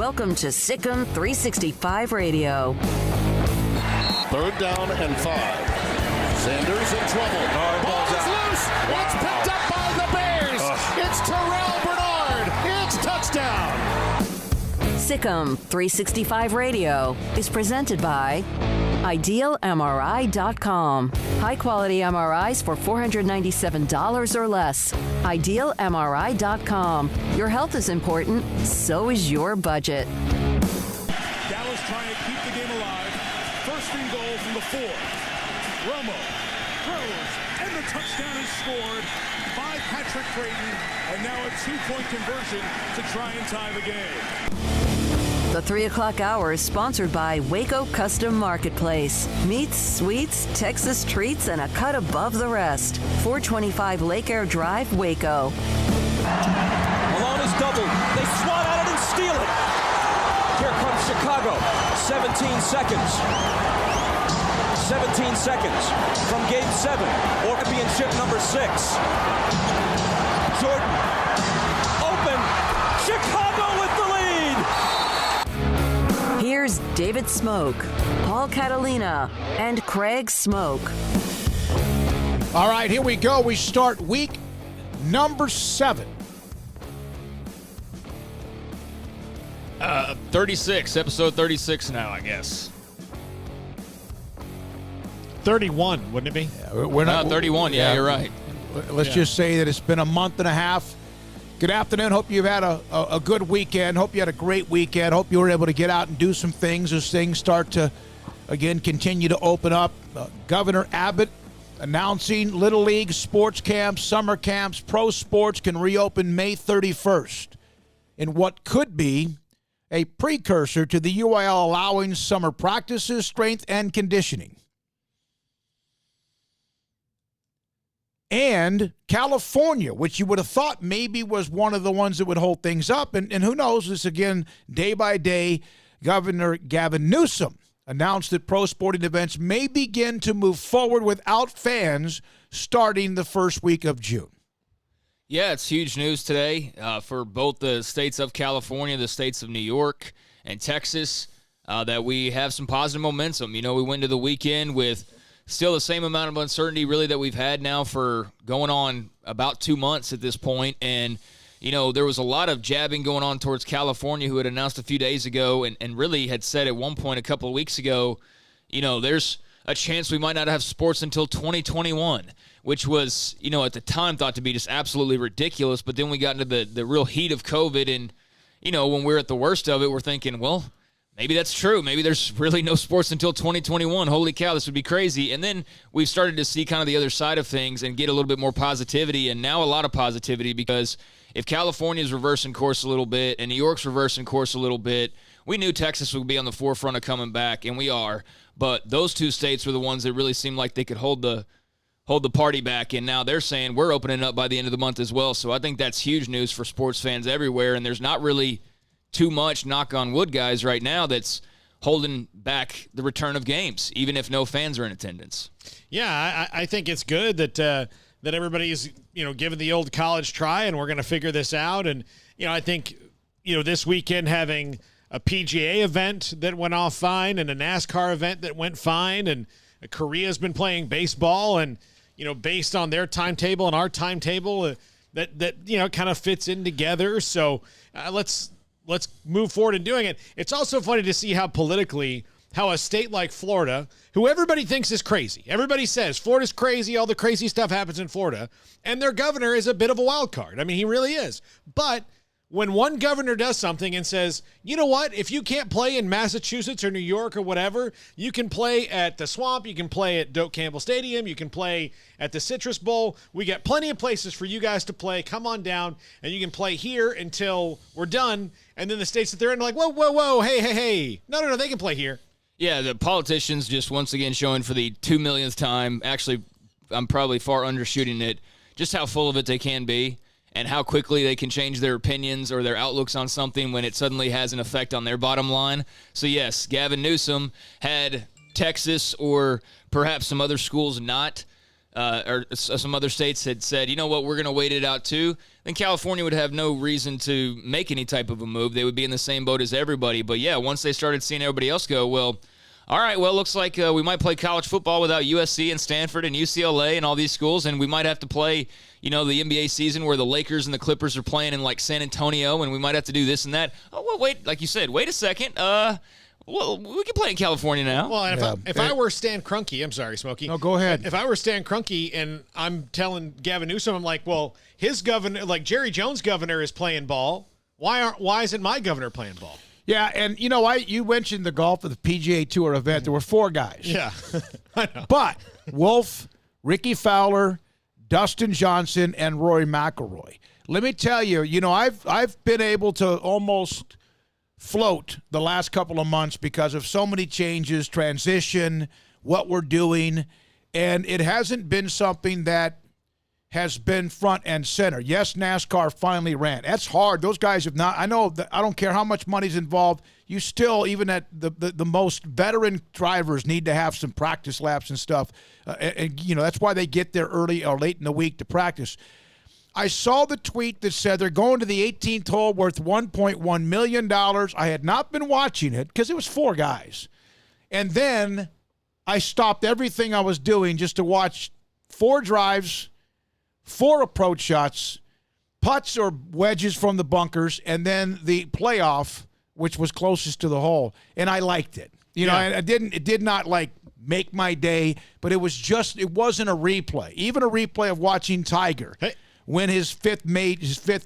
Welcome to SicEm365 Radio. 3rd down and 5. Sanders in trouble. Ball is loose. It's picked up by the Bears. It's Terrell Bernard. It's touchdown. SicEm365 Radio is presented by IdealMRI.com. High-quality MRIs for $497 or less. IdealMRI.com. Your health is important, so is your budget. Dallas trying to keep the game alive. 1st and goal from the 4. Romo throws, and the touchdown is scored by Patrick Creighton, and now a 2-point conversion to try and tie the game. The 3 o'clock hour is sponsored by Waco Custom Marketplace. Meats, sweets, Texas treats, and a cut above the rest. 425 Lake Air Drive, Waco. Malone is doubled. They swat at it and steal it. Here comes Chicago. 17 seconds. 17 seconds from game 7. Or championship number 6. Jordan. Open. Chicago with the lead. Here's David Smoke, Paul Catalina, and Craig Smoke. All right, here we go. We start week number 7. 36, episode 36 now, I guess. 31, wouldn't it be? We're not 31. Yeah, you're right. Let's just say that it's been a month and a half. Good afternoon. Hope you've had a good weekend. Hope you had a great weekend. Hope you were able to get out and do some things as things start to, again, continue to open up. Governor Abbott announcing Little League sports camps, summer camps, pro sports can reopen May 31st in what could be a precursor to the UIL allowing summer practices, strength, and conditioning. And California, which you would have thought maybe was one of the ones that would hold things up. And who knows, this again, day by day, Governor Gavin Newsom announced that pro sporting events may begin to move forward without fans starting the first week of June. Yeah, it's huge news today for both the states of California, the states of New York and Texas, that we have some positive momentum. You know, we went into the weekend with still the same amount of uncertainty really that we've had now for going on about 2 months at this point. And, you know, there was a lot of jabbing going on towards California, who had announced a few days ago and really had said at one point a couple of weeks ago, you know, there's a chance we might not have sports until 2021, which was, you know, at the time thought to be just absolutely ridiculous. But then we got into the real heat of COVID. And, you know, when we're at the worst of it, we're thinking, well, maybe that's true. Maybe there's really no sports until 2021. Holy cow, this would be crazy. And then we've started to see kind of the other side of things and get a little bit more positivity, and now a lot of positivity, because if California's reversing course a little bit and New York's reversing course a little bit, we knew Texas would be on the forefront of coming back, and we are. But those two states were the ones that really seemed like they could hold the party back, and now they're saying we're opening up by the end of the month as well. So I think that's huge news for sports fans everywhere, and there's not really too much, knock on wood, guys, right now that's holding back the return of games, even if no fans are in attendance. Yeah, I think it's good that that everybody's, you know, giving the old college try, and we're going to figure this out. And, you know, I think, you know, this weekend having a PGA event that went off fine and a NASCAR event that went fine, and Korea's been playing baseball, and, you know, based on their timetable and our timetable, that you know, kind of fits in together. So let's move forward in doing it. It's also funny to see how politically, how a state like Florida, who everybody thinks is crazy, everybody says Florida's crazy, all the crazy stuff happens in Florida, and their governor is a bit of a wild card. I mean, he really is. But when one governor does something and says, you know what, if you can't play in Massachusetts or New York or whatever, you can play at the Swamp, you can play at Doak Campbell Stadium, you can play at the Citrus Bowl. We got plenty of places for you guys to play. Come on down, and you can play here until we're done. And then the states that they're in are like, whoa, hey. No, they can play here. Yeah, the politicians just once again showing for the 2 millionth time, actually, I'm probably far undershooting it, just how full of it they can be, and how quickly they can change their opinions or their outlooks on something when it suddenly has an effect on their bottom line. So, yes, Gavin Newsom had Texas or perhaps some other schools not or some other states had said, you know what, we're going to wait it out too, then California would have no reason to make any type of a move. They would be in the same boat as everybody. But, yeah, once they started seeing everybody else go, well, all right, well, looks like we might play college football without USC and Stanford and UCLA and all these schools, and we might have to play, the NBA season where the Lakers and the Clippers are playing in, like, San Antonio, and we might have to do this and that. Oh, well, wait, like you said, wait a second. Well, we can play in California now. Well, and if I were Stan Kroenke, I'm sorry, Smokey. No, go ahead. If I were Stan Kroenke and I'm telling Gavin Newsom, I'm like, well, his governor, like Jerry Jones' governor, is playing ball. Why isn't my governor playing ball? Yeah, and you mentioned the golf of the PGA Tour event. There were 4 guys. Yeah, I know. But Wolf, Ricky Fowler, Dustin Johnson, and Rory McIlroy. Let me tell you, I've been able to almost float the last couple of months because of so many changes, transition, what we're doing, and it hasn't been something that has been front and center. Yes, NASCAR finally ran. That's hard. Those guys have not. I know that I don't care how much money's involved. You still, even at the most veteran drivers, need to have some practice laps and stuff. And that's why they get there early or late in the week to practice. I saw the tweet that said they're going to the 18th hole worth $1.1 million. I had not been watching it because it was 4 guys. And then I stopped everything I was doing just to watch 4 drives, 4 approach shots, putts or wedges from the bunkers, and then the playoff, which was closest to the hole. And I liked it. It did not like make my day, but it wasn't a replay. Even a replay of watching Tiger. Hey. When his fifth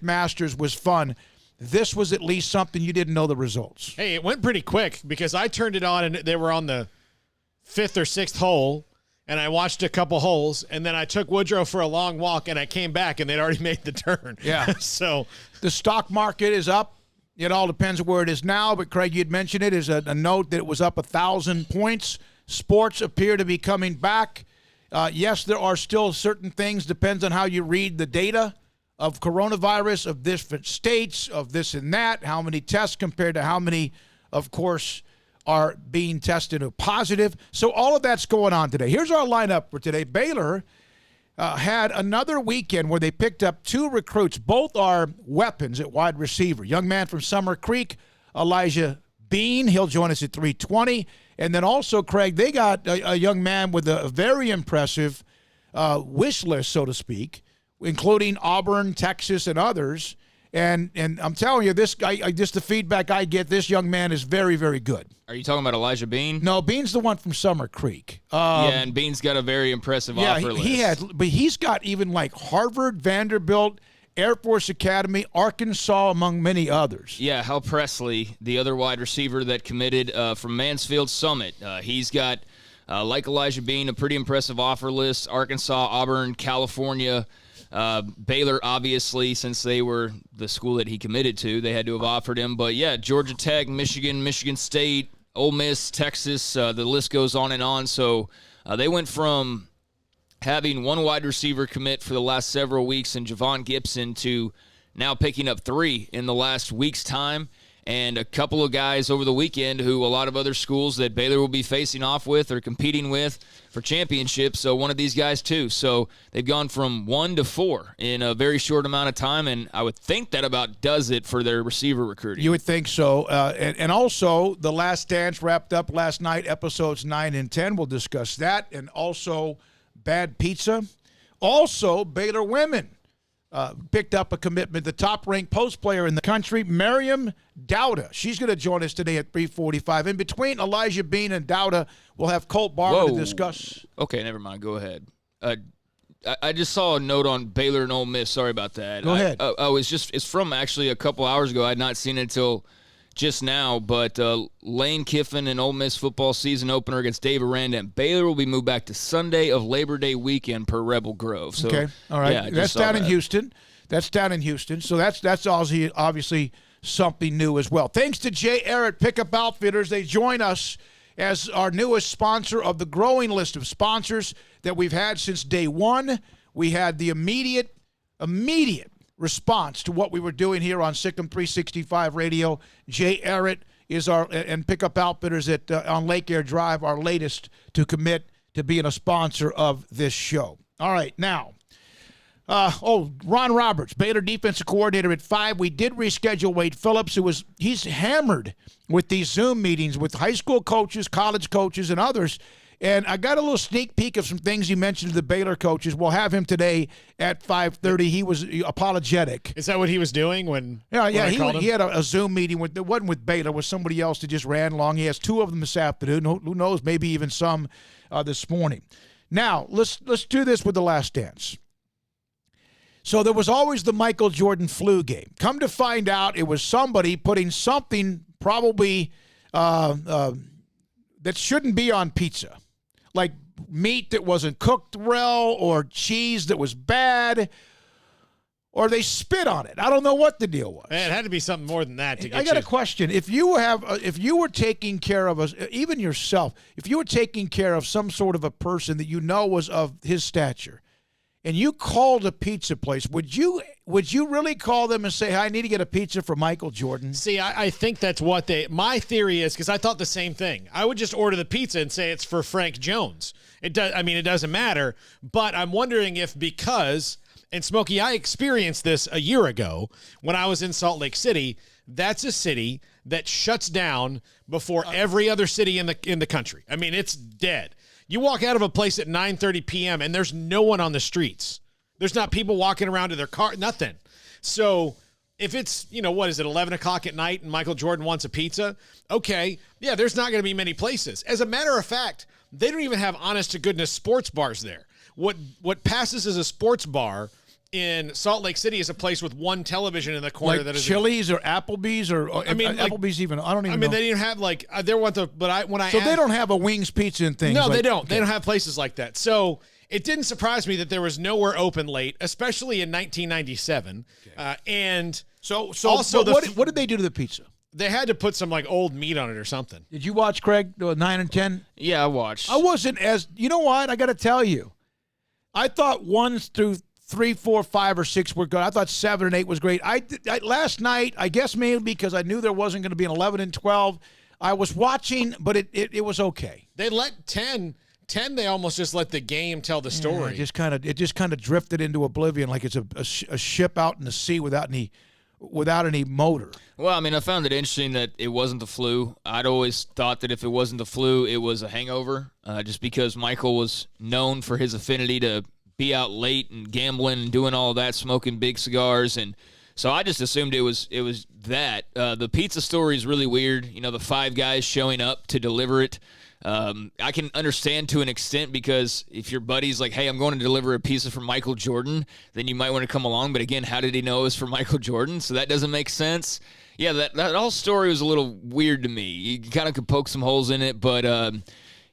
Masters was fun, this was at least something you didn't know the results. Hey, it went pretty quick because I turned it on and they were on the 5th or 6th hole, and I watched a couple holes, and then I took Woodrow for a long walk, and I came back, and they'd already made the turn. Yeah. So the stock market is up. It all depends on where it is now, but Craig, you'd mentioned it as a note that it was up 1,000 points. Sports appear to be coming back. Yes, there are still certain things, depends on how you read the data of coronavirus, of different states, of this and that, how many tests compared to how many, of course, are being tested positive. So all of that's going on today. Here's our lineup for today. Baylor had another weekend where they picked up 2 recruits. Both are weapons at wide receiver. Young man from Summer Creek, Elijah Bean. He'll join us at 3:20. And then also, Craig, they got a young man with a very impressive wish list, so to speak, including Auburn, Texas, and others. And I'm telling you, this guy, just the feedback I get, this young man is very, very good. Are you talking about Elijah Bean? No, Bean's the one from Summer Creek. And Bean's got a very impressive offer list. But he's got even like Harvard, Vanderbilt, Air Force Academy, Arkansas, among many others. Yeah, Hal Presley, the other wide receiver that committed from Mansfield Summit. He's got, like Elijah Bean, a pretty impressive offer list. Arkansas, Auburn, California, Baylor, obviously, since they were the school that he committed to, they had to have offered him. But, yeah, Georgia Tech, Michigan, Michigan State, Ole Miss, Texas, the list goes on and on. So they went from having 1 wide receiver commit for the last several weeks in Javon Gibson to now picking up 3 in the last week's time, and a couple of guys over the weekend who a lot of other schools that Baylor will be facing off with or competing with for championships. So one of these guys too. So they've gone from 1 to 4 in a very short amount of time, and I would think that about does it for their receiver recruiting. You would think so. And also, The Last Dance wrapped up last night, episodes 9 and 10. We'll discuss that. And also Bad Pizza. Also, Baylor women picked up a commitment. The top-ranked post player in the country, Miriam Dowda. She's going to join us today at 3:45. In between Elijah Bean and Dowda, we'll have Colt Barber to discuss. Okay, never mind. Go ahead. I just saw a note on Baylor and Ole Miss. Sorry about that. Go ahead. It's from actually a couple hours ago. I had not seen it until just now, but Lane Kiffin and Ole Miss football season opener against Dave Aranda and Baylor will be moved back to Sunday of Labor Day weekend per Rebel Grove. So, okay, all right. Yeah, that's down in Houston. That's down in Houston. So that's obviously something new as well. Thanks to Jay Arrett Pickup Outfitters. They join us as our newest sponsor of the growing list of sponsors that we've had since day one. We had the immediate response to what we were doing here on SicEm365 Radio. Jay Arrett is and Pickup Outfitters on Lake Air Drive, our latest to commit to being a sponsor of this show. All right, now. Ron Roberts, Baylor defensive coordinator at 5. We did reschedule Wade Phillips, he's hammered with these Zoom meetings with high school coaches, college coaches, and others. And I got a little sneak peek of some things he mentioned to the Baylor coaches. We'll have him today at 5:30. He was apologetic. Is that what he was doing when? Yeah. He had a Zoom meeting it wasn't with Baylor, with somebody else that just ran along. He has 2 of them this afternoon. Who knows? Maybe even some this morning. Now let's do this with the Last Dance. So there was always the Michael Jordan flu game. Come to find out, it was somebody putting something probably that shouldn't be on pizza, like meat that wasn't cooked well, or cheese that was bad, or they spit on it. I don't know what the deal was. It had to be something more than that to get I got a question. If you were taking care of even yourself, if you were taking care of some sort of a person that you know was of his stature, and you called a pizza place, would you really call them and say, "I need to get a pizza for Michael Jordan"? See, I think that's what my theory is, because I thought the same thing. I would just order the pizza and say it's for Frank Jones. It doesn't matter. But I'm wondering if and Smokey, I experienced this a year ago when I was in Salt Lake City. That's a city that shuts down before every other city in the country. I mean, it's dead. You walk out of a place at 9:30 p.m. and there's no one on the streets. There's not people walking around to their car, nothing. So if it's, 11 o'clock at night and Michael Jordan wants a pizza, okay, yeah, there's not going to be many places. As a matter of fact, they don't even have honest-to-goodness sports bars there. What passes as a sports bar in Salt Lake City is a place with one television in the corner, like that is Chili's or Applebee's or Applebee's even. I don't even know. They didn't have So they don't have a wings pizza and things. No, they don't. Okay. They don't have places like that. So it didn't surprise me that there was nowhere open late, especially in 1997. Okay. And so also, what did they do to the pizza? They had to put some old meat on it or something. Did you watch, Craig, 9 and 10? Yeah, I watched. I wasn't you know what? I got to tell you, I thought 1 through 3, 4, 5, or 6 were good. I thought 7 and 8 was great. I last night, I guess mainly because I knew there wasn't going to be an 11 and 12, I was watching, but it was okay. They let 10. They almost just let the game tell the story. Yeah, it just kind of drifted into oblivion, like it's a ship out in the sea without any motor. Well, I found it interesting that it wasn't the flu. I'd always thought that if it wasn't the flu, it was a hangover, just because Michael was known for his affinity to be out late and gambling and doing all of that, smoking big cigars, and so I just assumed it was that. The pizza story is really weird. The 5 guys showing up to deliver it. I can understand to an extent, because if your buddy's like, "Hey, I'm going to deliver a pizza for Michael Jordan," then you might want to come along. But again, how did he know it was for Michael Jordan? So that doesn't make sense. Yeah, that whole story was a little weird to me. You kind of could poke some holes in it, but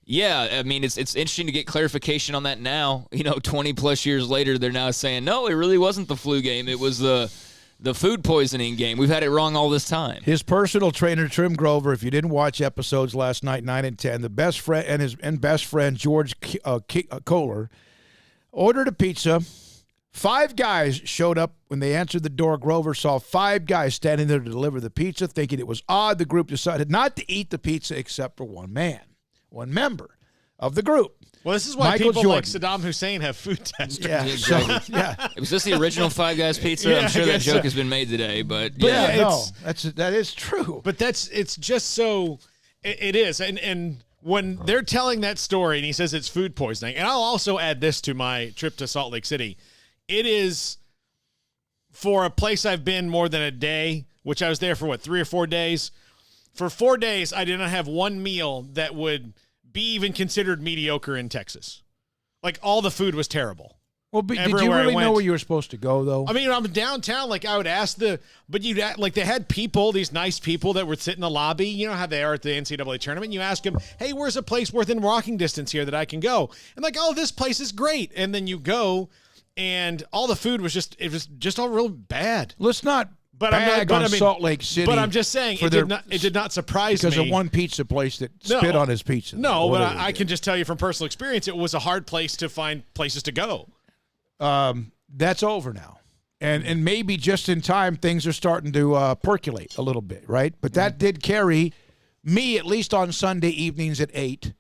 yeah, it's interesting to get clarification on that now. 20 plus years later, they're now saying, no, it really wasn't the flu game. It was the food poisoning game. We've had it wrong all this time. His personal trainer, Trim Grover, if you didn't watch episodes last night, 9 and 10, the best friend and his best friend, George Kohler, ordered a pizza. 5 guys showed up when they answered the door. Grover saw 5 guys standing there to deliver the pizza, thinking it was odd. The group decided not to eat the pizza except for one member of the group. Well, this is why Michael people Jordan. like Saddam Hussein have food testers. Yeah, exactly. Yeah. Was this the original 5 Guys pizza? Yeah, I'm sure that joke so. has been made today, but Yeah, yeah. no, that is true. But it's just so it is. And when they're telling that story and he says it's food poisoning, and I'll also add this to my trip to Salt Lake City, it is, for a place I've been more than a day, which I was there for 3 or 4 days. For 4 days, I did not have one meal that would be even considered mediocre in Texas. All the food was terrible. Well, but did you really know where you were supposed to go, though? I'm downtown. I would ask they had people, these nice people that would sit in the lobby. You know how they are at the NCAA tournament. You ask them, "Hey, where's a place within walking distance here that I can go?" And this place is great. And then you go, and all the food was just all real bad. Let's not bag on Salt Lake City. But I'm just saying, it did not surprise me. Because of one pizza place that spit on his pizza. No, but I can just tell you from personal experience, it was a hard place to find places to go. That's over now. And maybe just in time, things are starting to percolate a little bit, right? But that did carry me, at least on Sunday evenings at 8,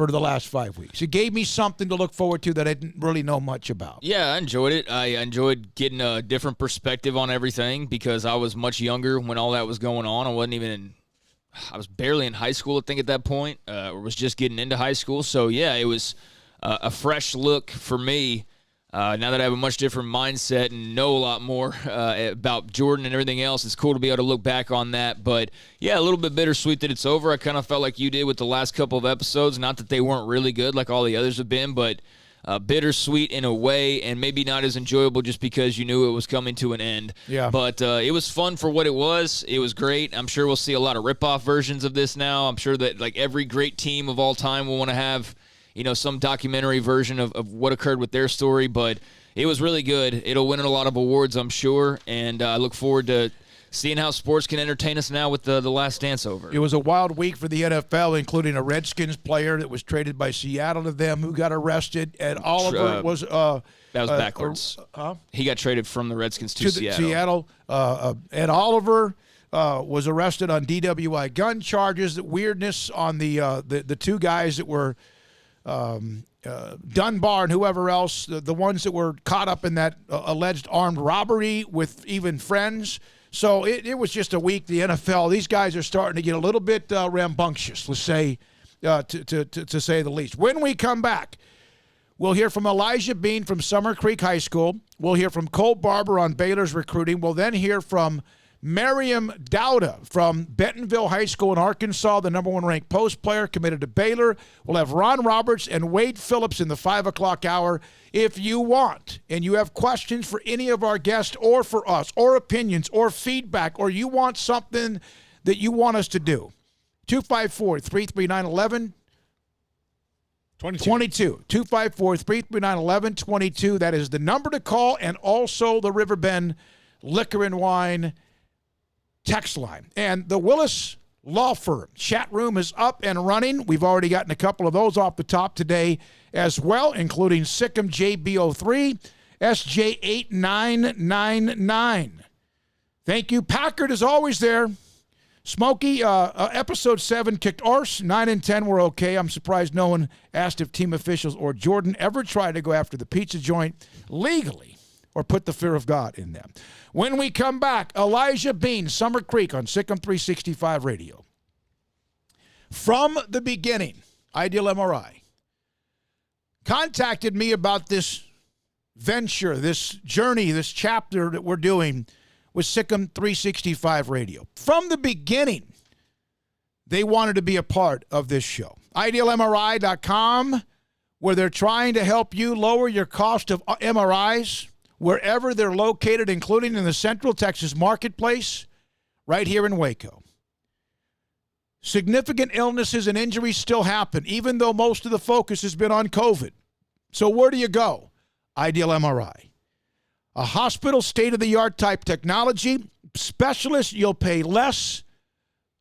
for the last 5 weeks. It gave me something to look forward to that I didn't really know much about. Yeah, I enjoyed it. I enjoyed getting a different perspective on everything because I was much younger when all that was going on. I was barely in high school, I think, at that point, or was just getting into high school. So, yeah, it was a fresh look for me. Now that I have a much different mindset and know a lot more about Jordan and everything else, it's cool to be able to look back on that. But, yeah, a little bit bittersweet that it's over. I kind of felt like you did with the last couple of episodes. Not that they weren't really good like all the others have been, but bittersweet in a way and maybe not as enjoyable just because you knew it was coming to an end. Yeah. But it was fun for what it was. It was great. I'm sure we'll see a lot of rip-off versions of this now. I'm sure that like every great team of all time will want to have some documentary version of what occurred with their story, but it was really good. It'll win a lot of awards, I'm sure, and I look forward to seeing how sports can entertain us now with the Last Dance over. It was a wild week for the NFL, including a Redskins player that was traded by Seattle to them who got arrested, and Oliver was that was backwards. He got traded from the Redskins to Seattle. Ed Oliver was arrested on DWI gun charges. The weirdness on the two guys that were Dunbar and whoever else, the ones that were caught up in that alleged armed robbery with even friends. So it was just a week, the NFL. These guys are starting to get a little bit rambunctious, let's say, to say the least. When we come back, we'll hear from Elijah Bean from Summer Creek High School. We'll hear from Cole Barber on Baylor's recruiting. We'll then hear from Miriam Dowda from Bentonville High School in Arkansas, the number 1 ranked post player committed to Baylor. We'll have Ron Roberts and Wade Phillips in the 5 o'clock hour. If you want and you have questions for any of our guests or for us or opinions or feedback or you want something that you want us to do, 254-339-1122. 254-339-1122. That is the number to call, and also the Riverbend Liquor and Wine text line. And the Willis Law Firm chat room is up and running. We've already gotten a couple of those off the top today as well, including SicEm JB03, SJ8999. Thank you. Packard is always there. Smokey, episode 7 kicked arse. 9 and 10 were okay. I'm surprised no one asked if team officials or Jordan ever tried to go after the pizza joint legally or put the fear of God in them. When we come back, Elijah Bean, Summer Creek on SicEm365 Radio. From the beginning, Ideal MRI contacted me about this venture, this journey, this chapter that we're doing with SicEm365 Radio. From the beginning, they wanted to be a part of this show. IdealMRI.com, where they're trying to help you lower your cost of MRIs wherever they're located, including in the Central Texas marketplace, right here in Waco. Significant illnesses and injuries still happen, even though most of the focus has been on COVID. So where do you go? Ideal MRI. A hospital state-of-the-art type technology, specialists, you'll pay less,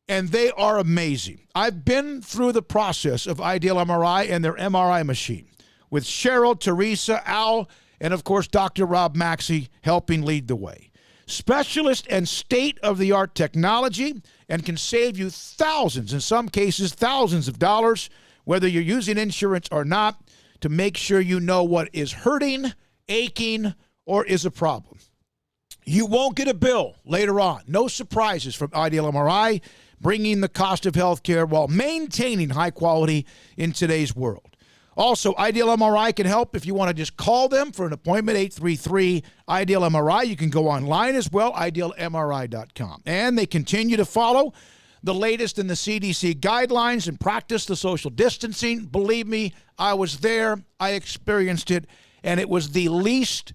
and they are amazing. I've been through the process of Ideal MRI and their MRI machine with Cheryl, Teresa, Al, and, of course, Dr. Rob Maxey helping lead the way. Specialist and state-of-the-art technology, and can save you thousands, in some cases thousands of dollars, whether you're using insurance or not, to make sure you know what is hurting, aching, or is a problem. You won't get a bill later on. No surprises from Ideal MRI, bringing the cost of health care while maintaining high quality in today's world. Also, Ideal MRI can help if you want to just call them for an appointment, 833-IDEAL-MRI. You can go online as well, idealmri.com. And they continue to follow the latest in the CDC guidelines and practice the social distancing. Believe me, I was there. I experienced it, and it was the least,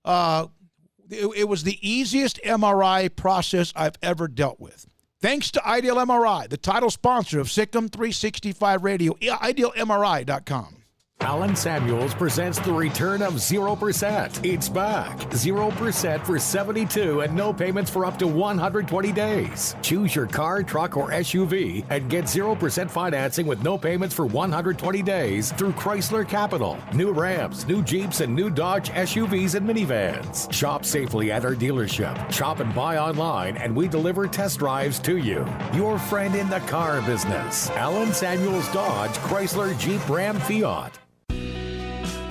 it was the easiest MRI process I've ever dealt with. Thanks to Ideal MRI, the title sponsor of SicEm365 Radio, idealmri.com. Allen Samuels presents the return of 0%. It's back. 0% for 72 and no payments for up to 120 days. Choose your car, truck, or SUV and get 0% financing with no payments for 120 days through Chrysler Capital. New Rams, new Jeeps, and new Dodge SUVs and minivans. Shop safely at our dealership. Shop and buy online, and we deliver test drives to you. Your friend in the car business. Allen Samuels Dodge, Chrysler, Jeep, Ram, Fiat.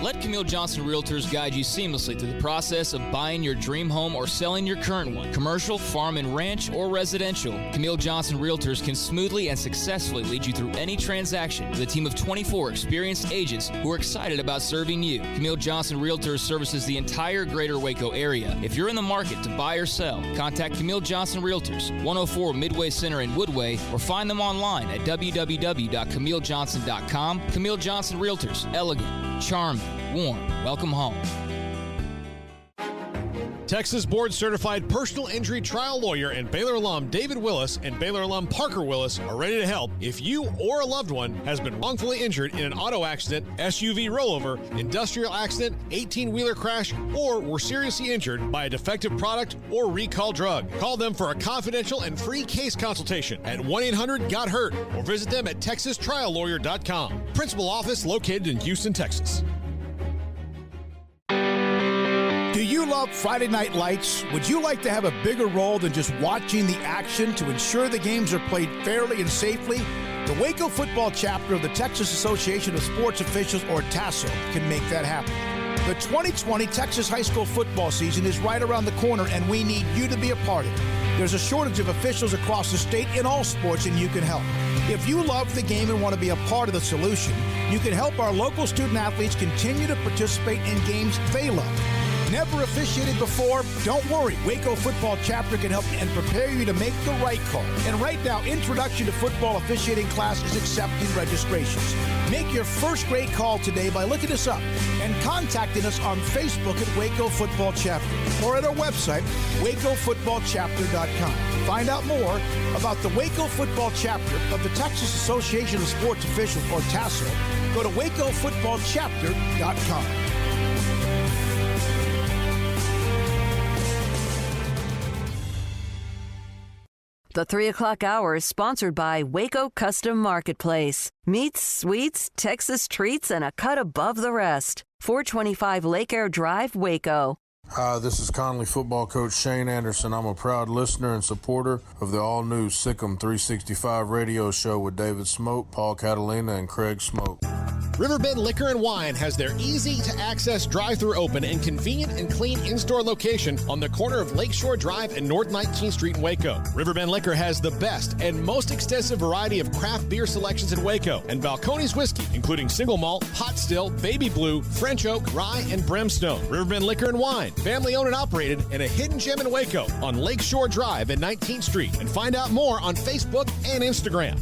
Let Camille Johnson Realtors guide you seamlessly through the process of buying your dream home or selling your current one. Commercial, farm and ranch, or residential, Camille Johnson Realtors can smoothly and successfully lead you through any transaction with a team of 24 experienced agents who are excited about serving you. Camille Johnson Realtors services the entire greater Waco area. If you're in the market to buy or sell, contact Camille Johnson Realtors, 104 Midway Center in Woodway, or find them online at www.camillejohnson.com. Camille Johnson Realtors, elegant, charming, warm. Welcome home. Texas board-certified personal injury trial lawyer and Baylor alum David Willis and Baylor alum Parker Willis are ready to help if you or a loved one has been wrongfully injured in an auto accident, SUV rollover, industrial accident, 18-wheeler crash, or were seriously injured by a defective product or recall drug. Call them for a confidential and free case consultation at 1-800-GOT-HURT or visit them at texastriallawyer.com. Principal office located in Houston, Texas. Do you love Friday Night Lights? Would you like to have a bigger role than just watching the action to ensure the games are played fairly and safely? The Waco football chapter of the Texas Association of Sports Officials, or TASO, can make that happen. The 2020 Texas high school football season is right around the corner, and we need you to be a part of it. There's a shortage of officials across the state in all sports, and you can help. If you love the game and want to be a part of the solution, you can help our local student athletes continue to participate in games they love. Never officiated before? Don't worry. Waco Football Chapter can help you and prepare you to make the right call. And right now, Introduction to Football Officiating class is accepting registrations. Make your first grade call today by looking us up and contacting us on Facebook at Waco Football Chapter or at our website, wacofootballchapter.com. Find out more about the Waco Football Chapter of the Texas Association of Sports Officials, or TASO. Go to wacofootballchapter.com. The 3 o'clock hour is sponsored by Waco Custom Marketplace. Meats, sweets, Texas treats, and a cut above the rest. 425 Lake Air Drive, Waco. Hi, this is Conley football coach Shane Anderson. I'm a proud listener and supporter of the all-new SicEm365 Radio show with David Smoke, Paul Catalina, and Craig Smoke. Riverbend Liquor and Wine has their easy-to-access drive-thru open and convenient and clean in-store location on the corner of Lakeshore Drive and North 19th Street in Waco. Riverbend Liquor has the best and most extensive variety of craft beer selections in Waco, and Balcones whiskey, including single malt, pot still, baby blue, French oak, rye, and brimstone. Riverbend Liquor and Wine, family-owned and operated, and a hidden gem in Waco on Lakeshore Drive and 19th Street. And find out more on Facebook and Instagram.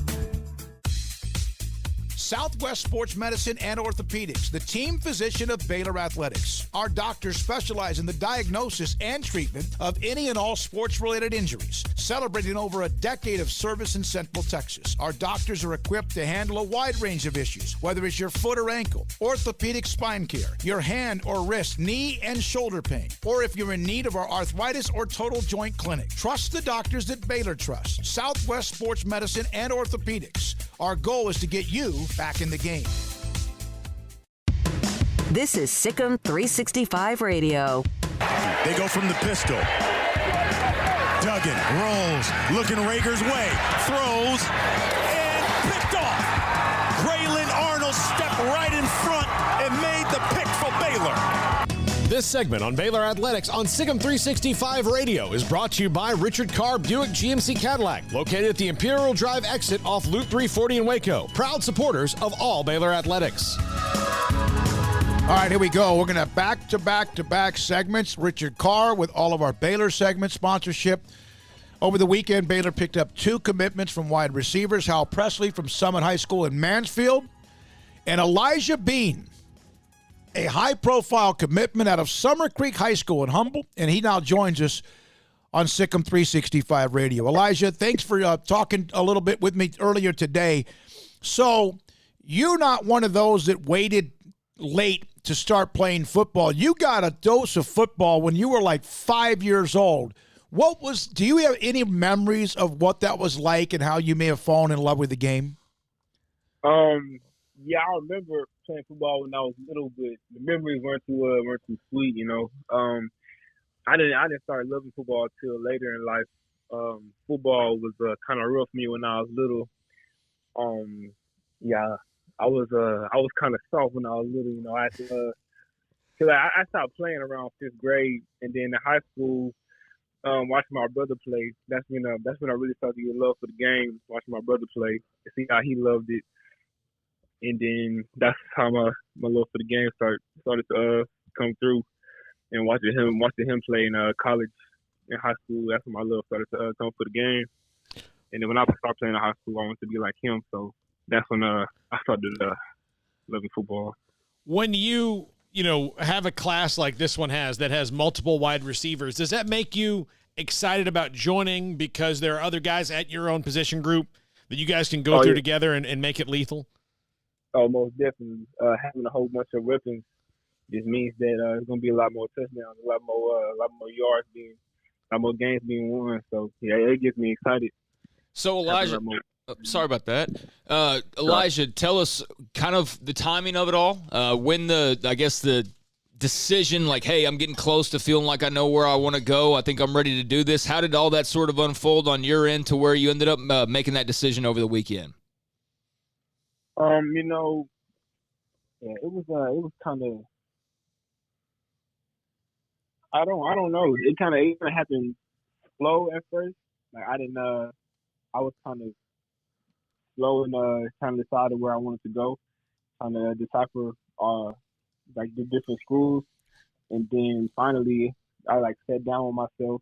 Southwest Sports Medicine and Orthopedics, the team physician of Baylor Athletics. Our doctors specialize in the diagnosis and treatment of any and all sports-related injuries, celebrating over a decade of service in Central Texas. Our doctors are equipped to handle a wide range of issues, whether it's your foot or ankle, orthopedic spine care, your hand or wrist, knee and shoulder pain, or if you're in need of our arthritis or total joint clinic. Trust the doctors that Baylor trusts. Southwest Sports Medicine and Orthopedics. Our goal is to get you back in the game. This is SicEm365 Radio. They go from the pistol. Duggan rolls, looking Rager's way, throws, and picked off. Braylon Arnold stepped right in front and made the pick for Baylor. This segment on Baylor Athletics on SicEm365 Radio is brought to you by Richard Carr Buick GMC Cadillac, located at the Imperial Drive exit off Loop 340 in Waco. Proud supporters of all Baylor Athletics. All right, here we go. We're going to back-to-back segments. Richard Carr with all of our Baylor segment sponsorship. Over the weekend, Baylor picked up 2 commitments from wide receivers, Hal Presley from Summit High School in Mansfield, and Elijah Bean, a high-profile commitment out of Summer Creek High School in Humble, and he now joins us on SicEm365 Radio. Elijah, thanks for talking a little bit with me earlier today. So you're not one of those that waited late to start playing football. You got a dose of football when you were like 5 years old. Do you have any memories of what that was like and how you may have fallen in love with the game? Yeah, I remember playing football when I was little, but the memories weren't too sweet, you know. I didn't start loving football till later in life. Football was kind of rough for me when I was little. Yeah, I was kind of soft when I was little, you know. I stopped playing around 5th grade, and then in high school, watching my brother play. That's when I really started to get love for the game. Watching my brother play, and see how he loved it, and then that's how my love for the game started to come through. And watching him play in college, in high school, that's when my love started to come for the game. And then when I started playing in high school, I wanted to be like him. So that's when I started loving football. When you have a class like this one has that has multiple wide receivers, does that make you excited about joining because there are other guys at your own position group that you guys can go through together and make it lethal? Oh, most definitely. Having a whole bunch of weapons just means that there's going to be a lot more touchdowns, a lot more yards a lot more games being won. So, yeah, it gets me excited. So, Elijah, sorry about that. Elijah, tell us kind of the timing of it all. When the decision, like, hey, I'm getting close to feeling like I know where I want to go. I think I'm ready to do this. How did all that sort of unfold on your end to where you ended up making that decision over the weekend? It was kind of, I don't know. It kind of happened slow at first. Like I was kind of slow and trying to decide where I wanted to go, trying to decipher like the different schools, and then finally I sat down with myself.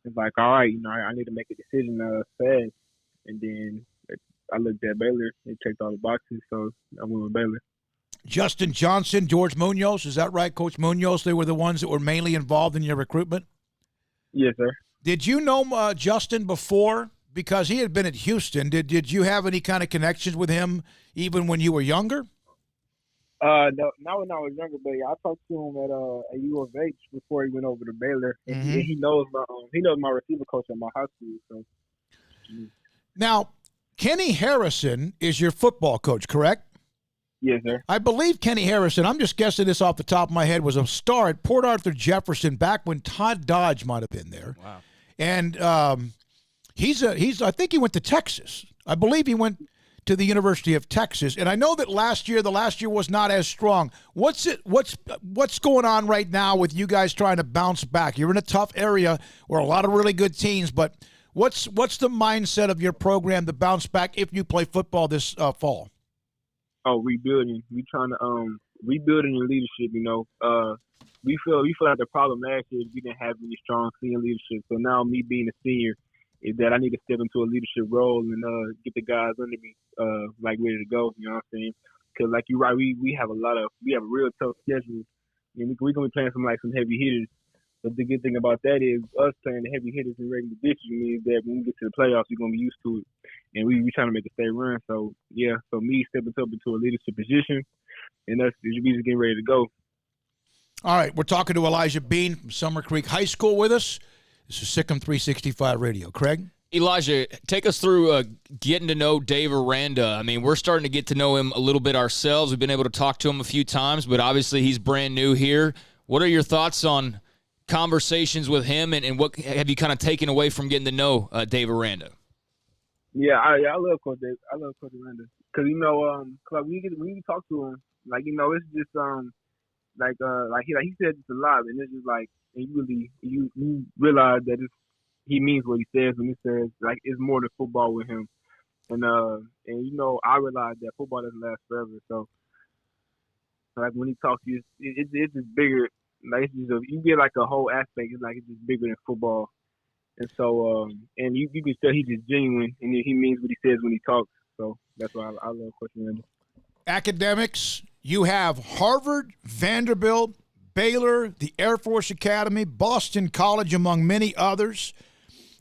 It's like, all right, I need to make a decision fast, and then I looked at Baylor. It checked all the boxes, so I went with Baylor. Justin Johnson, George Munoz, is that right, Coach Munoz? They were the ones that were mainly involved in your recruitment? Yes, sir. Did you know Justin before? Because he had been at Houston. Did you have any kind of connections with him even when you were younger? No, not when I was younger, but I talked to him at U of H before he went over to Baylor. And he knows my receiver coach at my high school. So. Now, Kenny Harrison is your football coach, correct? Yes, sir. I believe Kenny Harrison, I'm just guessing this off the top of my head, was a star at Port Arthur Jefferson back when Todd Dodge might have been there. Wow. And I think he went to Texas. I believe he went to the University of Texas. And I know that the last year was not as strong. What's going on right now with you guys trying to bounce back? You're in a tough area where a lot of really good teams, but what's the mindset of your program to bounce back if you play football this fall? Oh, rebuilding. We trying to rebuilding in leadership. We feel like the problem last year is we didn't have any strong senior leadership. So now me being a senior is that I need to step into a leadership role and get the guys under me ready to go. You know what I'm saying? Because like you're right, we have a real tough schedule, and we're gonna be playing some heavy hitters. But the good thing about that is us playing the heavy hitters in regular district means that when we get to the playoffs, we're gonna be used to it, and we trying to make a straight run. So yeah, so me stepping up into a leadership position, and we just getting ready to go. All right, we're talking to Elijah Bean from Summer Creek High School with us. This is SicEm365 Radio. Craig? Elijah, take us through getting to know Dave Aranda. I mean, we're starting to get to know him a little bit ourselves. We've been able to talk to him a few times, but obviously he's brand new here. What are your thoughts on conversations with him, and what have you kind of taken away from getting to know Dave Aranda? Yeah, I love Coach Dave. I love Coach Aranda because when you talk to him, it's just he said this a lot, and it's just and you realize that he means what he says when he says it's more than football with him, and I realize that football doesn't last forever. So when he talks to you, it's just bigger. You get a whole aspect. It's just bigger than football, and so and you can tell he's just genuine, and he means what he says when he talks. So that's why I love Coach Aranda. Academics, you have Harvard, Vanderbilt, Baylor, the Air Force Academy, Boston College, among many others,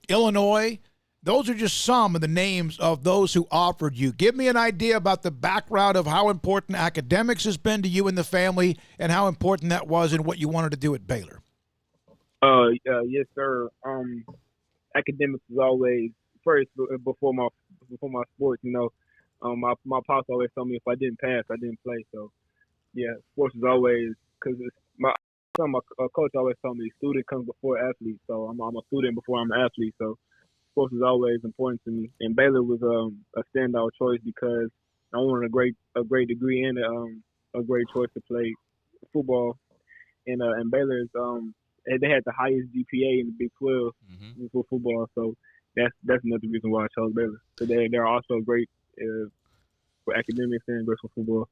Illinois. those are just some of the names of those who offered you. Give me an idea about the background of how important academics has been to you and the family, and how important that was in what you wanted to do at Baylor. Yes, sir. Academics is always first before my sports. My pops always told me if I didn't pass, I didn't play. So, yeah, sports is always, because my coach always told me student comes before athlete. So I'm a student before I'm an athlete. So sports is always important to me. And Baylor was a standout choice because I wanted a great degree and a great choice to play football. And Baylor's they had the highest GPA in the Big 12 for football. So that's another reason why I chose Baylor. So they're also great for academics and great for football.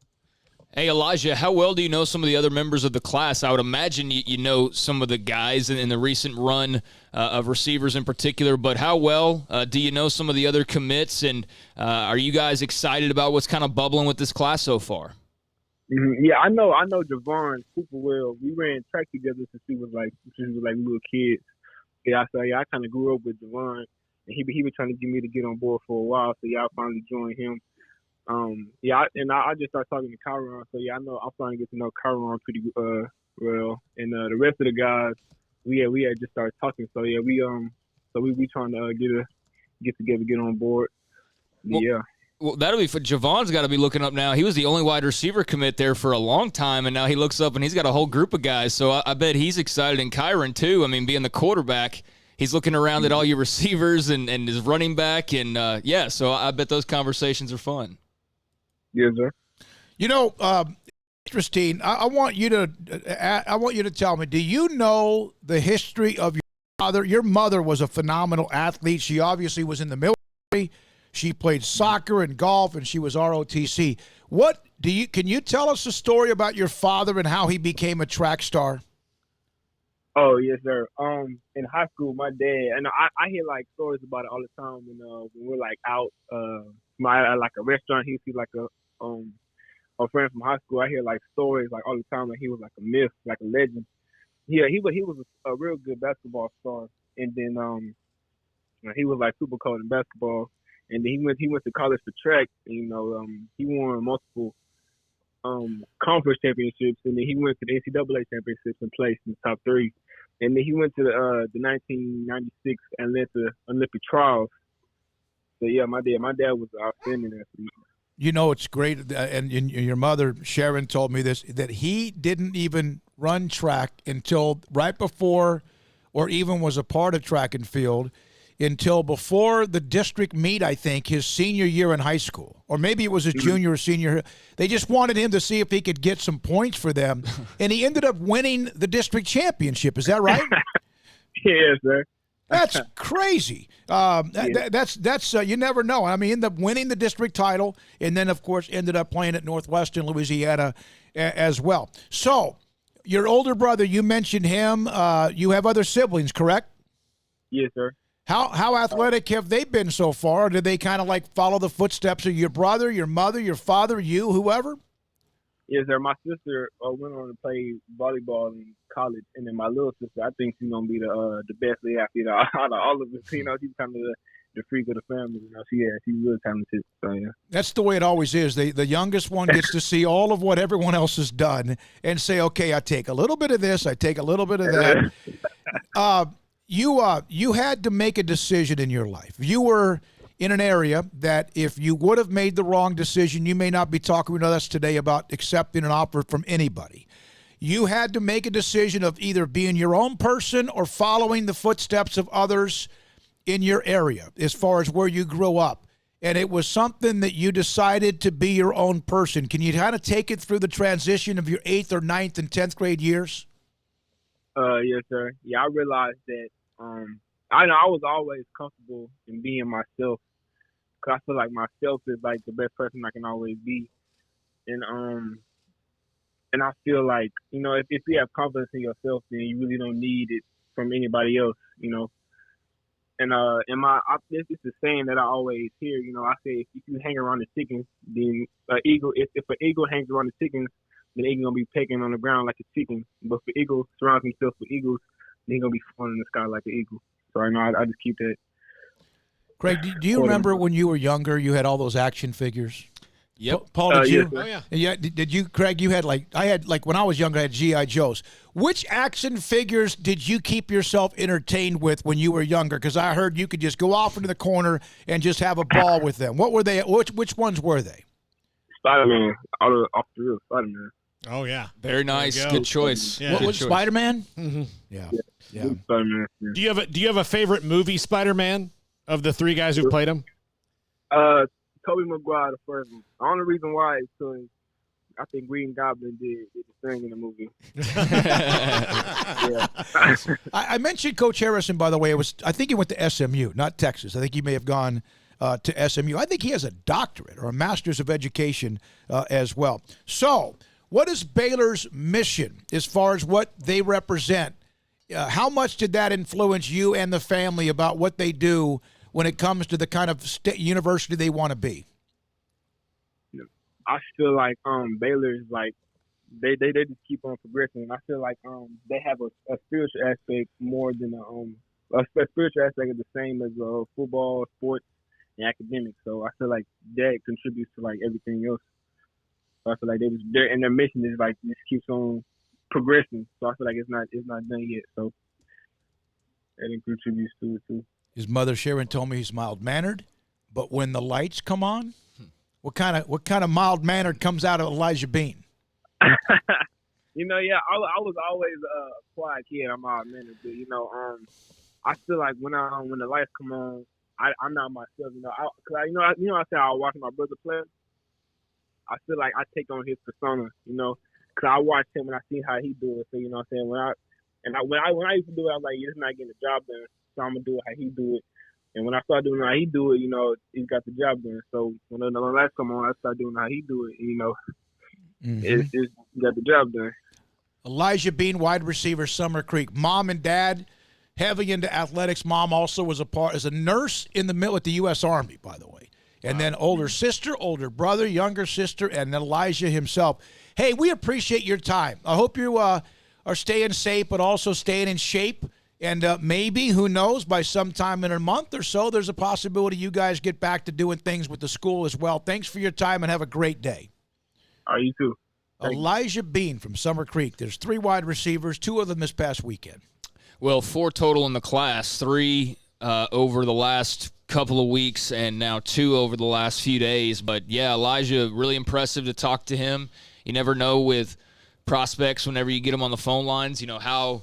Hey, Elijah, how well do you know some of the other members of the class? I would imagine you know some of the guys in the recent run of receivers in particular, but how well do you know some of the other commits, and are you guys excited about what's kind of bubbling with this class so far? Mm-hmm. Yeah, I know Javon super well. We ran track together since we was like little kids. Yeah, I kind of grew up with Javon, and he been trying to get me to get on board for a while. So I finally joined him. I just started talking to Kyron. So I know I'm starting to get to know Kyron pretty well, and the rest of the guys, we had just started talking. So we trying to get together, get on board. Well, that'll be for Javon's got to be looking up now. He was the only wide receiver commit there for a long time, and now he looks up and he's got a whole group of guys. So I bet he's excited, and Kyron too. I mean, being the quarterback, he's looking around at all your receivers and his running back, and so I bet those conversations are fun. Yes, sir. Interesting. I want you to tell me. Do you know the history of your father? Your mother was a phenomenal athlete. She obviously was in the military. She played soccer and golf, and she was ROTC. Can you tell us a story about your father and how he became a track star? Oh, yes, sir. In high school, my dad, and I hear like stories about it all the time when we're like out, at like a restaurant. He see like a friend from high school. I hear like stories like all the time. Like he was like a myth, like a legend. Yeah, he was a real good basketball star, and then he was like super cold in basketball. And then he went to college for track. And, he won multiple conference championships, and then he went to the NCAA championships and placed in the top 3. And then he went to the 1996 Atlanta Olympic trials. So my dad was an outstanding athlete. It's great, and your mother Sharon told me this, that he didn't even run track until right before, or even was a part of track and field, until before the district meet, I think, his senior year in high school. Or maybe it was his junior or senior. They just wanted him to see if he could get some points for them. And he ended up winning the district championship. Is that right? Yes, sir. That's crazy. That's you never know. I mean, he ended up winning the district title, and then, of course, ended up playing at Northwestern Louisiana as well. So your older brother, you mentioned him. You have other siblings, correct? Yes, sir. How athletic have they been so far? Or did they kind of like follow the footsteps of your brother, your mother, your father, you, whoever? Yes, sir. My sister went on to play volleyball in college, and then my little sister, I think she's gonna be the best athlete out of all of us. She's kind of the freak of the family. She's really talented. So yeah, that's the way it always is. The youngest one gets to see all of what everyone else has done and say, okay, I take a little bit of this, I take a little bit of that. You had to make a decision in your life. You were in an area that if you would have made the wrong decision, you may not be talking with us today about accepting an offer from anybody. You had to make a decision of either being your own person or following the footsteps of others in your area as far as where you grew up. And it was something that you decided to be your own person. Can you kind of take it through the transition of your 8th or 9th and 10th grade years? Yes, sir. Yeah, I realized that I know I was always comfortable in being myself, because I feel like myself is like the best person I can always be. And I feel like, if you have confidence in yourself, then you really don't need it from anybody else, And it's the saying that I always hear, I say if you hang around the chickens, then if an eagle hangs around the chickens, then the eagle gonna be pecking on the ground like a chicken. But if the eagle surrounds himself with eagles, then he's gonna be flying in the sky like an eagle. So I just keep that. Craig, do you remember when you were younger, you had all those action figures? Yep. Paul, did you? Oh, yeah. Yeah. Did you, Craig? You had I had when I was younger, I had G.I. Joes. Which action figures did you keep yourself entertained with when you were younger? Because I heard you could just go off into the corner and just have a ball with them. What were they? Which ones were they? Spider-Man. Off the real Spider-Man. Oh, yeah. Very nice. Good choice. Yeah. What Good was choice. Spider-Man? Mm-hmm. Yeah. Spider-Man. Yeah. Do you have a favorite movie Spider-Man of the three guys who played him? Tobey Maguire, the first one. The only reason why is because I think Green Goblin did the thing in the movie. Yeah. I mentioned Coach Harrison, by the way. I think he went to SMU, not Texas. I think he may have gone to SMU. I think he has a doctorate or a master's of education as well. So, what is Baylor's mission as far as what they represent? How much did that influence you and the family about what they do when it comes to the kind of university they want to be? I feel like Baylor is like they just keep on progressing. I feel like they have a spiritual aspect more than a spiritual aspect is the same as football, sports, and academics. So I feel like that contributes to like everything else. So I feel like their mission is like just keeps on progressing. So I feel like it's not done yet. So that contributes to it too. His mother Sharon told me he's mild-mannered, but when the lights come on, what kind of mild-mannered comes out of Elijah Bean? Yeah, I was always a quiet kid. I'm mild-mannered, but I feel like when the lights come on, I'm not myself. I said I watch my brother play. I feel like I take on his persona, because I watched him and I see how he do it. So what I'm saying, when I used to do it, I was like, it's not getting the job done. So I'm gonna do it how he do it, and when I start doing how he do it, he got the job done. So when the lights come on, I start doing how he do it. It's got the job done. Elijah Bean, wide receiver, Summer Creek. Mom and dad, heavy into athletics. Mom also was as a nurse in the middle at the U.S. Army, by the way. And then older sister, older brother, younger sister, and then Elijah himself. Hey, we appreciate your time. I hope you are staying safe, but also staying in shape. And maybe, who knows, by sometime in a month or so, there's a possibility you guys get back to doing things with the school as well. Thanks for your time and have a great day. All right, you too. Elijah Bean from Summer Creek. There's 3 wide receivers, 2 of them this past weekend. Well, 4 total in the class, 3 over the last couple of weeks and now 2 over the last few days. But, yeah, Elijah, really impressive to talk to him. You never know with prospects whenever you get them on the phone lines, how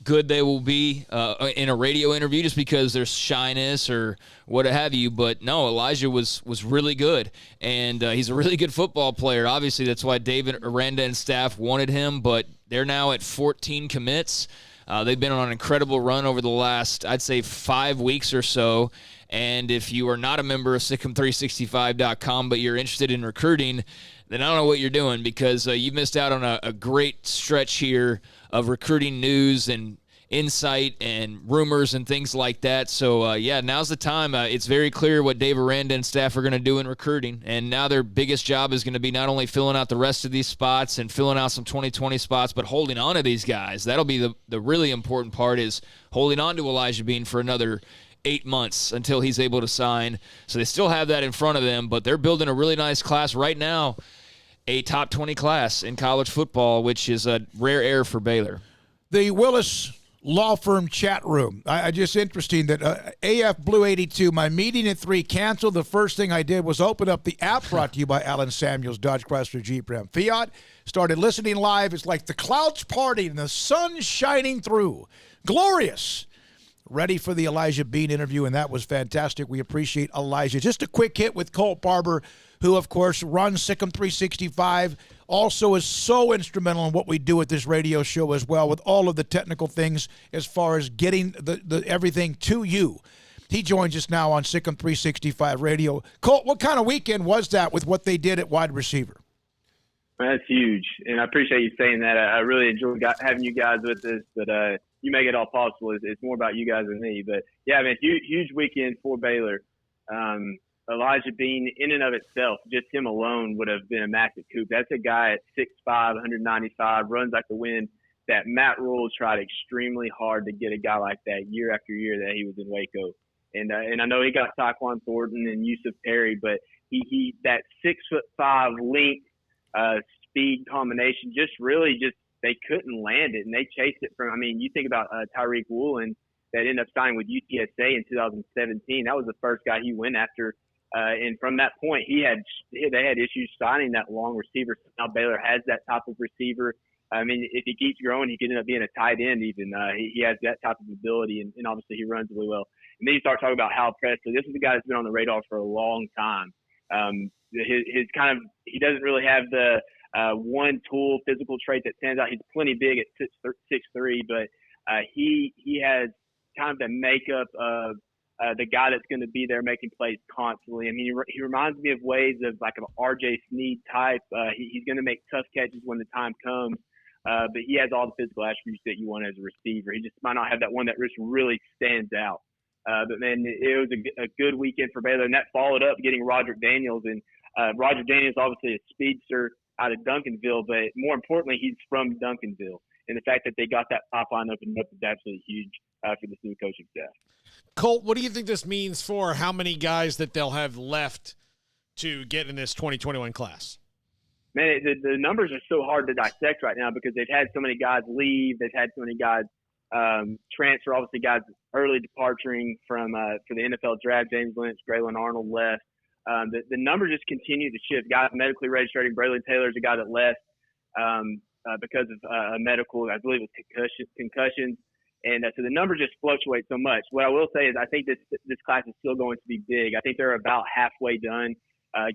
good they will be in a radio interview just because there's shyness or what have you. But no, Elijah was really good, and he's a really good football player. Obviously, that's why David Aranda and staff wanted him, but they're now at 14 commits. They've been on an incredible run over the last, I'd say, 5 weeks or so. And if you are not a member of SicEm365.com, but you're interested in recruiting, then I don't know what you're doing, because you've missed out on a great stretch here of recruiting news and insight and rumors and things like that. So, now's the time. It's very clear what Dave Aranda and staff are going to do in recruiting. And now their biggest job is going to be not only filling out the rest of these spots and filling out some 2020 spots, but holding on to these guys. That'll be the really important part, is holding on to Elijah Bean for another 8 months until he's able to sign. So they still have that in front of them, but they're building a really nice class right now, a top 20 class in college football, which is a rare air for Baylor. The Willis Law Firm chat room. I just interesting that AF Blue 82, my meeting at 3 canceled. The first thing I did was open up the app brought to you by Alan Samuels, Dodge Chrysler Jeep Ram Fiat. Started listening live. It's like the clouds parting and the sun shining through. Glorious. Ready for the Elijah Bean interview, and that was fantastic. We appreciate Elijah. Just a quick hit with Colt Barber, who, of course, runs SicEm365, also is so instrumental in what we do at this radio show as well, with all of the technical things as far as getting the everything to you. He joins us now on SicEm365 Radio. Colt, what kind of weekend was that with what they did at wide receiver? That's huge, and I appreciate you saying that. I really enjoy having you guys with us, but you make it all possible. It's more about you guys than me. But, yeah, man, huge weekend for Baylor. Elijah Bean, in and of itself, just him alone would have been a massive coup. That's a guy at 6'5", 195, runs like the wind, that Matt Rule tried extremely hard to get a guy like that year after year that he was in Waco. And I know he got Tyquan Thornton and Yusuf Perry, but he that 6'5" length speed combination they couldn't land it, and they chased it from. I mean, you think about Tyreek Woolen that ended up signing with UTSA in 2017. That was the first guy he went after, and from that point, they had issues signing that long receiver. Now Baylor has that type of receiver. I mean, if he keeps growing, he could end up being a tight end even. He has that type of ability, and obviously he runs really well. And then you start talking about Hal Presley. This is a guy that's been on the radar for a long time. He doesn't really have the one tool physical trait that stands out. He's plenty big at 6'3", but he has kind of the makeup of the guy that's going to be there making plays constantly. I mean, he reminds me of ways of like an R.J. Sneed type. He's going to make tough catches when the time comes. But he has all the physical attributes that you want as a receiver. He just might not have that one that just really stands out. But man, it was a good weekend for Baylor, and that followed up getting Roderick Daniels. And Roderick Daniels, obviously a speedster out of Duncanville, but more importantly, he's from Duncanville. And the fact that they got that pipeline opened up is absolutely huge for this new coaching staff. Colt, what do you think this means for how many guys that they'll have left to get in this 2021 class? Man, the numbers are so hard to dissect right now because they've had so many guys leave. They've had so many guys transfer. Obviously, guys early departing from for the NFL draft. James Lynch, Graylin Arnold left. The numbers just continue to shift. Guys medically registered. Braylon Taylor's a guy that left because of a medical, I believe it was concussions. And so the numbers just fluctuate so much. What I will say is I think this class is still going to be big. I think they're about halfway done.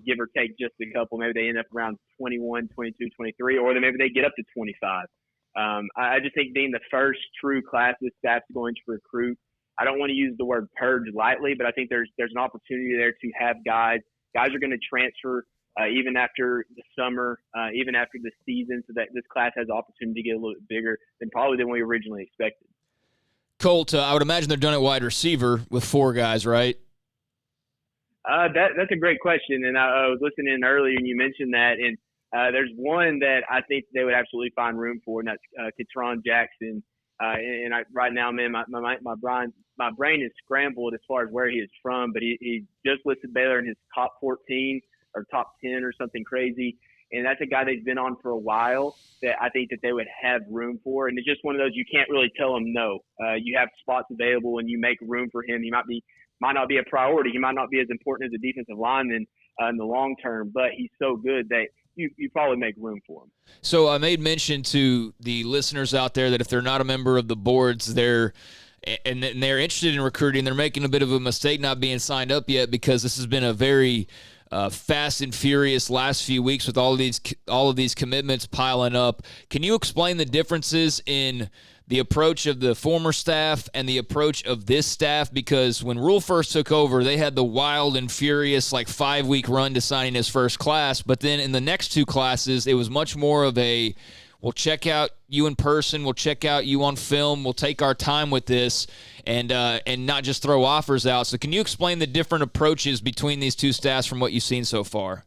Give or take just a couple. Maybe they end up around 21, 22, 23, or then maybe they get up to 25. I just think being the first true class this staff's going to recruit, I don't want to use the word purge lightly, but I think there's an opportunity there to have guys. Guys are going to transfer even after the summer, even after the season, so that this class has the opportunity to get a little bit bigger than we originally expected. Colt, I would imagine they're done at wide receiver with 4 guys, right? That's a great question, and I was listening in earlier, and you mentioned that, and there's one that I think they would absolutely find room for, and that's Ketron Jackson. Right now, man, my brain is scrambled as far as where he is from, but he just listed Baylor in his top 14 or top 10 or something crazy, and that's a guy that's been on for a while that I think that they would have room for, and it's just one of those you can't really tell him no. You have spots available, and you make room for him. He might not be a priority. He might not be as important as a defensive lineman in the long term, but he's so good that you probably make room for him. So I made mention to the listeners out there that if they're not a member of the boards, they're interested in recruiting, they're making a bit of a mistake not being signed up yet because this has been a very fast and furious last few weeks with all of these commitments piling up. Can you explain the differences in the approach of the former staff and the approach of this staff? Because when Rule first took over, they had the wild and furious 5-week run to signing his first class. But then in the next 2 classes, it was much more of a, we'll check out you in person, we'll check out you on film, we'll take our time with this and not just throw offers out. So can you explain the different approaches between these 2 staffs from what you've seen so far?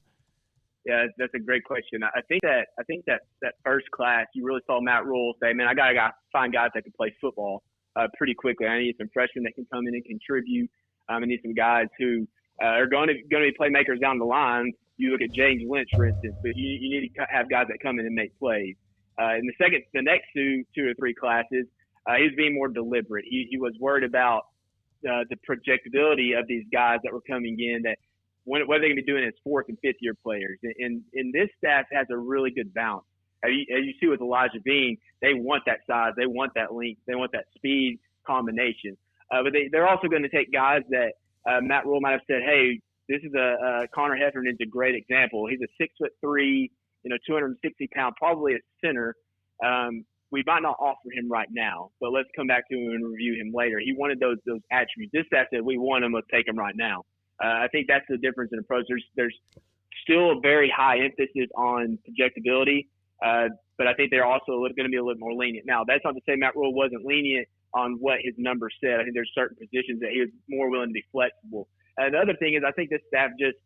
Yeah, that's a great question. I think that first class, you really saw Matt Rule say, man, I got to find guys that can play football pretty quickly. I need some freshmen that can come in and contribute. I need some guys who are going to be playmakers down the line. You look at James Lynch, for instance, but you need to have guys that come in and make plays. In the next two or three classes, he was being more deliberate. He was worried about the projectability of these guys that were coming in, that what are they going to be doing as 4th and 5th year players. And this staff has a really good balance. As you see with Elijah Bean, they want that size, they want that length, they want that speed combination. But they're also going to take guys that Matt Rule might have said, hey, this is Connor Heffernan's a great example. He's a 6'3", 260-pound, probably a center. We might not offer him right now, but let's come back to him and review him later. He wanted those attributes. This staff said, we want him, let's take him right now. I think that's the difference in approach. There's still a very high emphasis on projectability, but I think they're also going to be a little more lenient. Now, that's not to say Matt Rule wasn't lenient on what his numbers said. I think there's certain positions that he was more willing to be flexible. The other thing is I think this staff just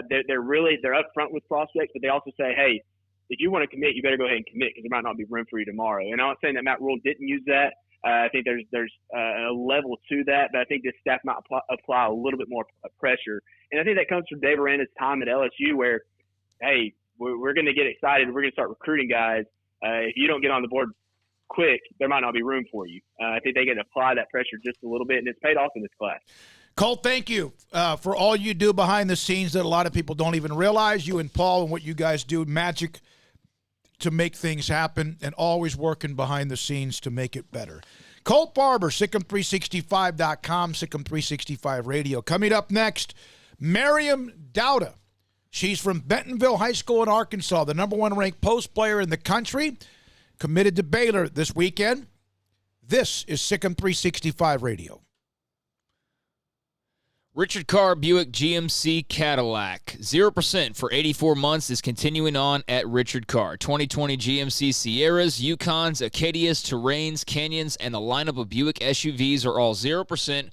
they're upfront with prospects, but they also say, hey, if you want to commit, you better go ahead and commit because there might not be room for you tomorrow. And I'm not saying that Matt Rule didn't use that, I think there's a level to that, but I think this staff might apply a little bit more pressure. And I think that comes from Dave Aranda's time at LSU where, hey, we're going to get excited. We're going to start recruiting guys. If you don't get on the board quick, there might not be room for you. I think they can apply that pressure just a little bit, and it's paid off in this class. Colt, thank you for all you do behind the scenes that a lot of people don't even realize. You and Paul and what you guys do, magic to make things happen and always working behind the scenes to make it better. Colt Barber, SicEm365.com, SicEm365 Radio. Coming up next, Miriam Dowda. She's from Bentonville High School in Arkansas, the number 1 ranked post player in the country, committed to Baylor this weekend. This is SicEm365 Radio. Richard Carr Buick GMC Cadillac. 0% for 84 months is continuing on at Richard Carr. 2020 GMC Sierras, Yukons, Acadias, Terrains, Canyons, and the lineup of Buick SUVs are all 0%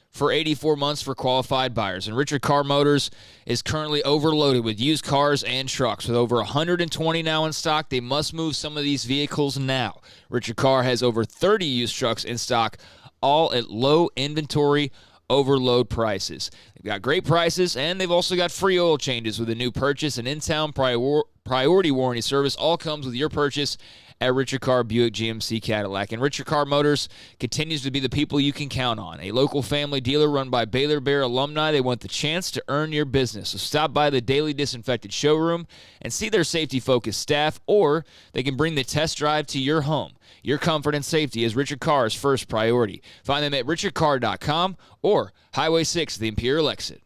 for 84 months for qualified buyers. And Richard Carr Motors is currently overloaded with used cars and trucks. With over 120 now in stock, they must move some of these vehicles now. Richard Carr has over 30 used trucks in stock, all at low inventory overload prices. They've got great prices, and they've also got free oil changes with a new purchase, and in-town priority warranty service. All comes with your purchase at Richard Carr Buick GMC Cadillac. And Richard Carr Motors continues to be the people you can count on. A local family dealer run by Baylor Bear alumni. They want the chance to earn your business. So stop by the daily disinfected showroom and see their safety-focused staff, or they can bring the test drive to your home. Your comfort and safety is Richard Carr's first priority. Find them at richardcarr.com or Highway 6, the Imperial exit.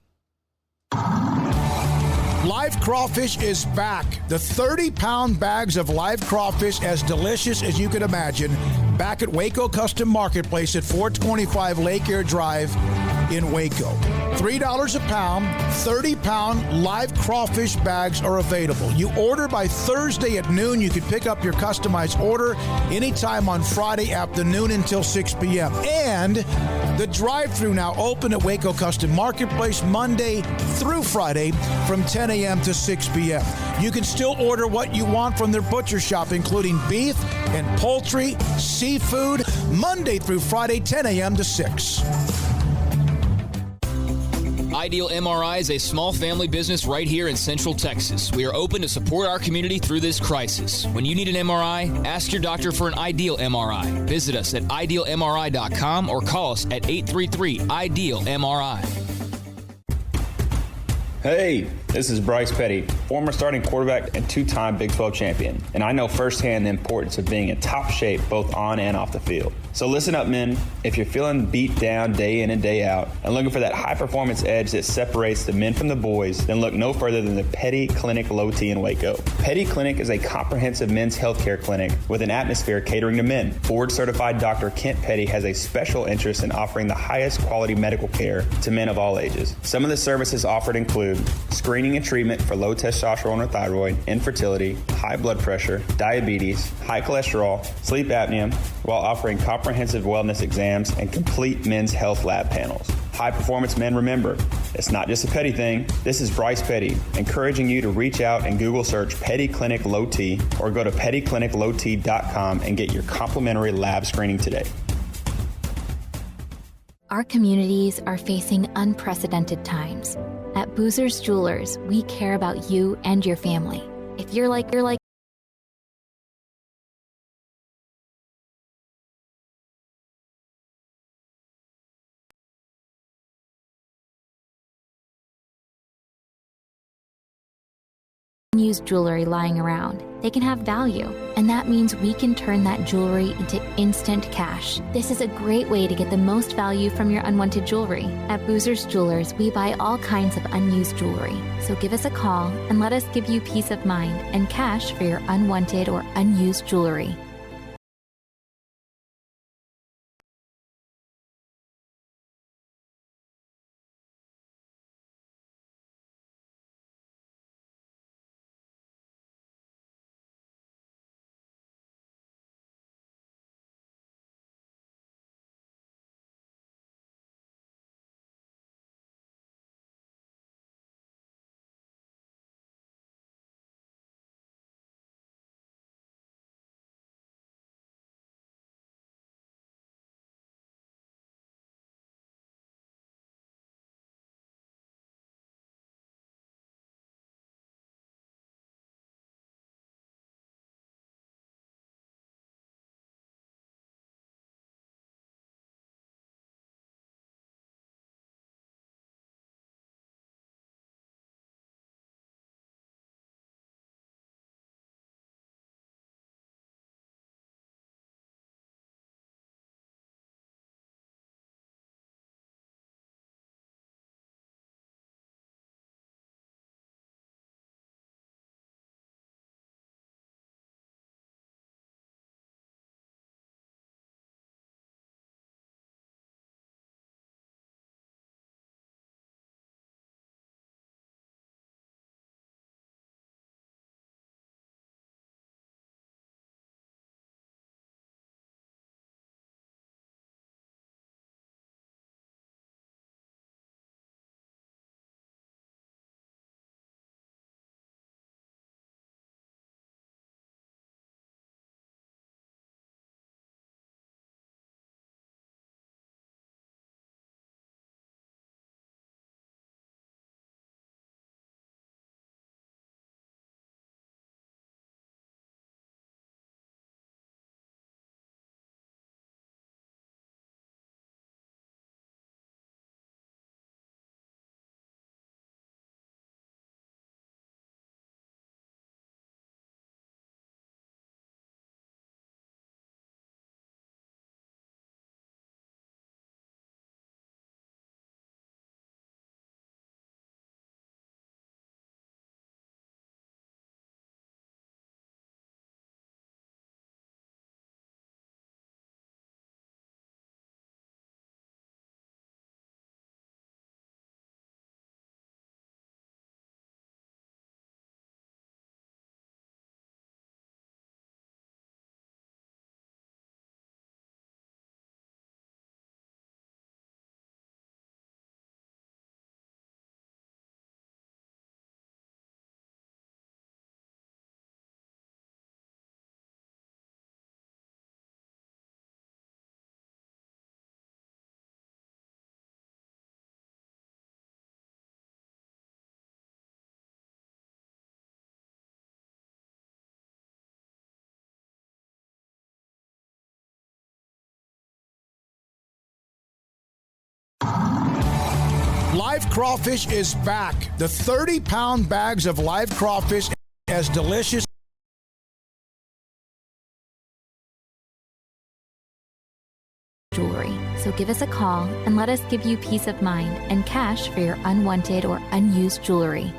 Live crawfish is back. The 30-pound bags of live crawfish, as delicious as you can imagine, back at Waco Custom Marketplace at 425 Lake Air Drive in Waco. $3 a pound, 30-pound live crawfish bags are available. You order by Thursday at noon. You can pick up your customized order anytime on Friday afternoon until 6 p.m. And the drive-thru now open at Waco Custom Marketplace Monday through Friday from 10 a.m. to 6 p.m. You can still order what you want from their butcher shop, including beef and poultry, seafood, Monday through Friday, 10 a.m. to 6. Ideal MRI is a small family business right here in Central Texas. We are open to support our community through this crisis. When you need an MRI, ask your doctor for an Ideal MRI. Visit us at idealmri.com or call us at 833-IDEAL-MRI. Hey, this is Bryce Petty, former starting quarterback and 2-time Big 12 champion, and I know firsthand the importance of being in top shape both on and off the field. So listen up, men. If you're feeling beat down day in and day out and looking for that high-performance edge that separates the men from the boys, then look no further than the Petty Clinic Low T in Waco. Petty Clinic is a comprehensive men's healthcare clinic with an atmosphere catering to men. Board-certified Dr. Kent Petty has a special interest in offering the highest quality medical care to men of all ages. Some of the services offered include screening and treatment for low testosterone or thyroid, infertility, high blood pressure, diabetes, high cholesterol, sleep apnea, while offering comprehensive wellness exams and complete men's health lab panels. High performance men, remember, it's not just a Petty thing. This is Bryce Petty, encouraging you to reach out and Google search Petty Clinic Low T or go to pettycliniclowt.com and get your complimentary lab screening today. Our communities are facing unprecedented times. At Boozer's Jewelers, we care about you and your family. If you're like unused jewelry lying around, they can have value, and that means we can turn that jewelry into instant cash. This is a great way to get the most value from your unwanted jewelry. At Boozer's Jewelers, we buy all kinds of unused jewelry, so give us a call and let us give you peace of mind and cash for your unwanted or unused jewelry. Live crawfish is back. The 30-pound bags of live crawfish as delicious jewelry. So give us a call and let us give you peace of mind and cash for your unwanted or unused jewelry.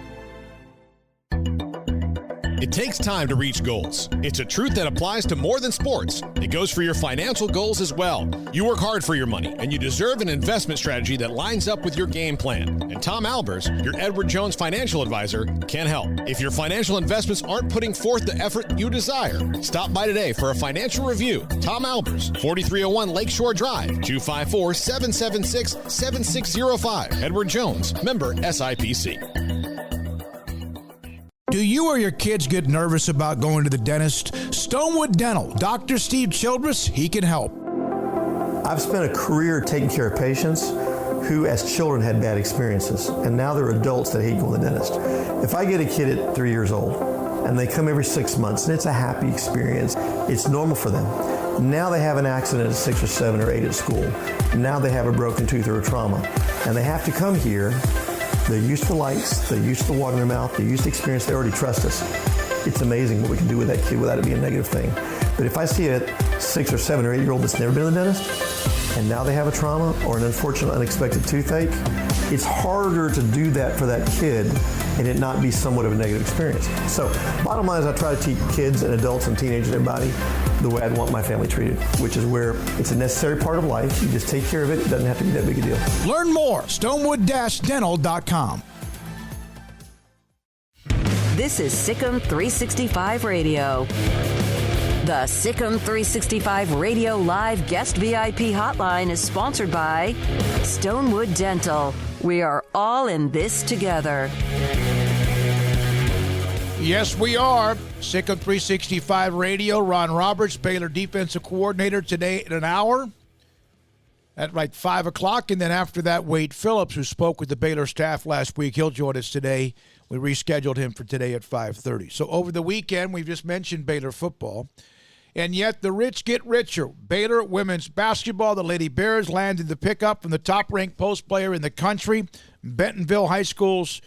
It takes time to reach goals. It's a truth that applies to more than sports. It goes for your financial goals as well. You work hard for your money, and you deserve an investment strategy that lines up with your game plan. And Tom Albers, your Edward Jones financial advisor, can help. If your financial investments aren't putting forth the effort you desire, stop by today for a financial review. Tom Albers, 4301 Lakeshore Drive, 254-776-7605. Edward Jones, member SIPC. Do you or your kids get nervous about going to the dentist? Stonewood Dental, Dr. Steve Childress, he can help. I've spent a career taking care of patients who as children had bad experiences, and now they're adults that hate going to the dentist. If I get a kid at 3 years old and they come every 6 months and it's a happy experience, it's normal for them. Now they have an accident at 6 or 7 or 8 at school. Now they have a broken tooth or a trauma, and they have to come here. They're used to lights, they're used to the water in their mouth, they're used to experience, they already trust us. It's amazing what we can do with that kid without it being a negative thing. But if I see a 6 or 7 or 8 year old that's never been to the dentist, and now they have a trauma or an unfortunate unexpected toothache, it's harder to do that for that kid and it not be somewhat of a negative experience. So bottom line is I try to teach kids and adults and teenagers and everybody the way I'd want my family treated, which is where it's a necessary part of life. You just take care of it. It doesn't have to be that big a deal. Learn more, stonewood-dental.com. This is SicEm365 Radio. The SicEm365 Radio Live Guest VIP Hotline is sponsored by Stonewood Dental. We are all in this together. Yes, we are. SicEm365 Radio. Ron Roberts, Baylor defensive coordinator, today at an hour at 5 o'clock. And then after that, Wade Phillips, who spoke with the Baylor staff last week, he'll join us today. We rescheduled him for today at 5:30. So over the weekend, we've just mentioned Baylor football. And yet the rich get richer. Baylor women's basketball, the Lady Bears landed the pickup from the top-ranked post player in the country, Bentonville High School's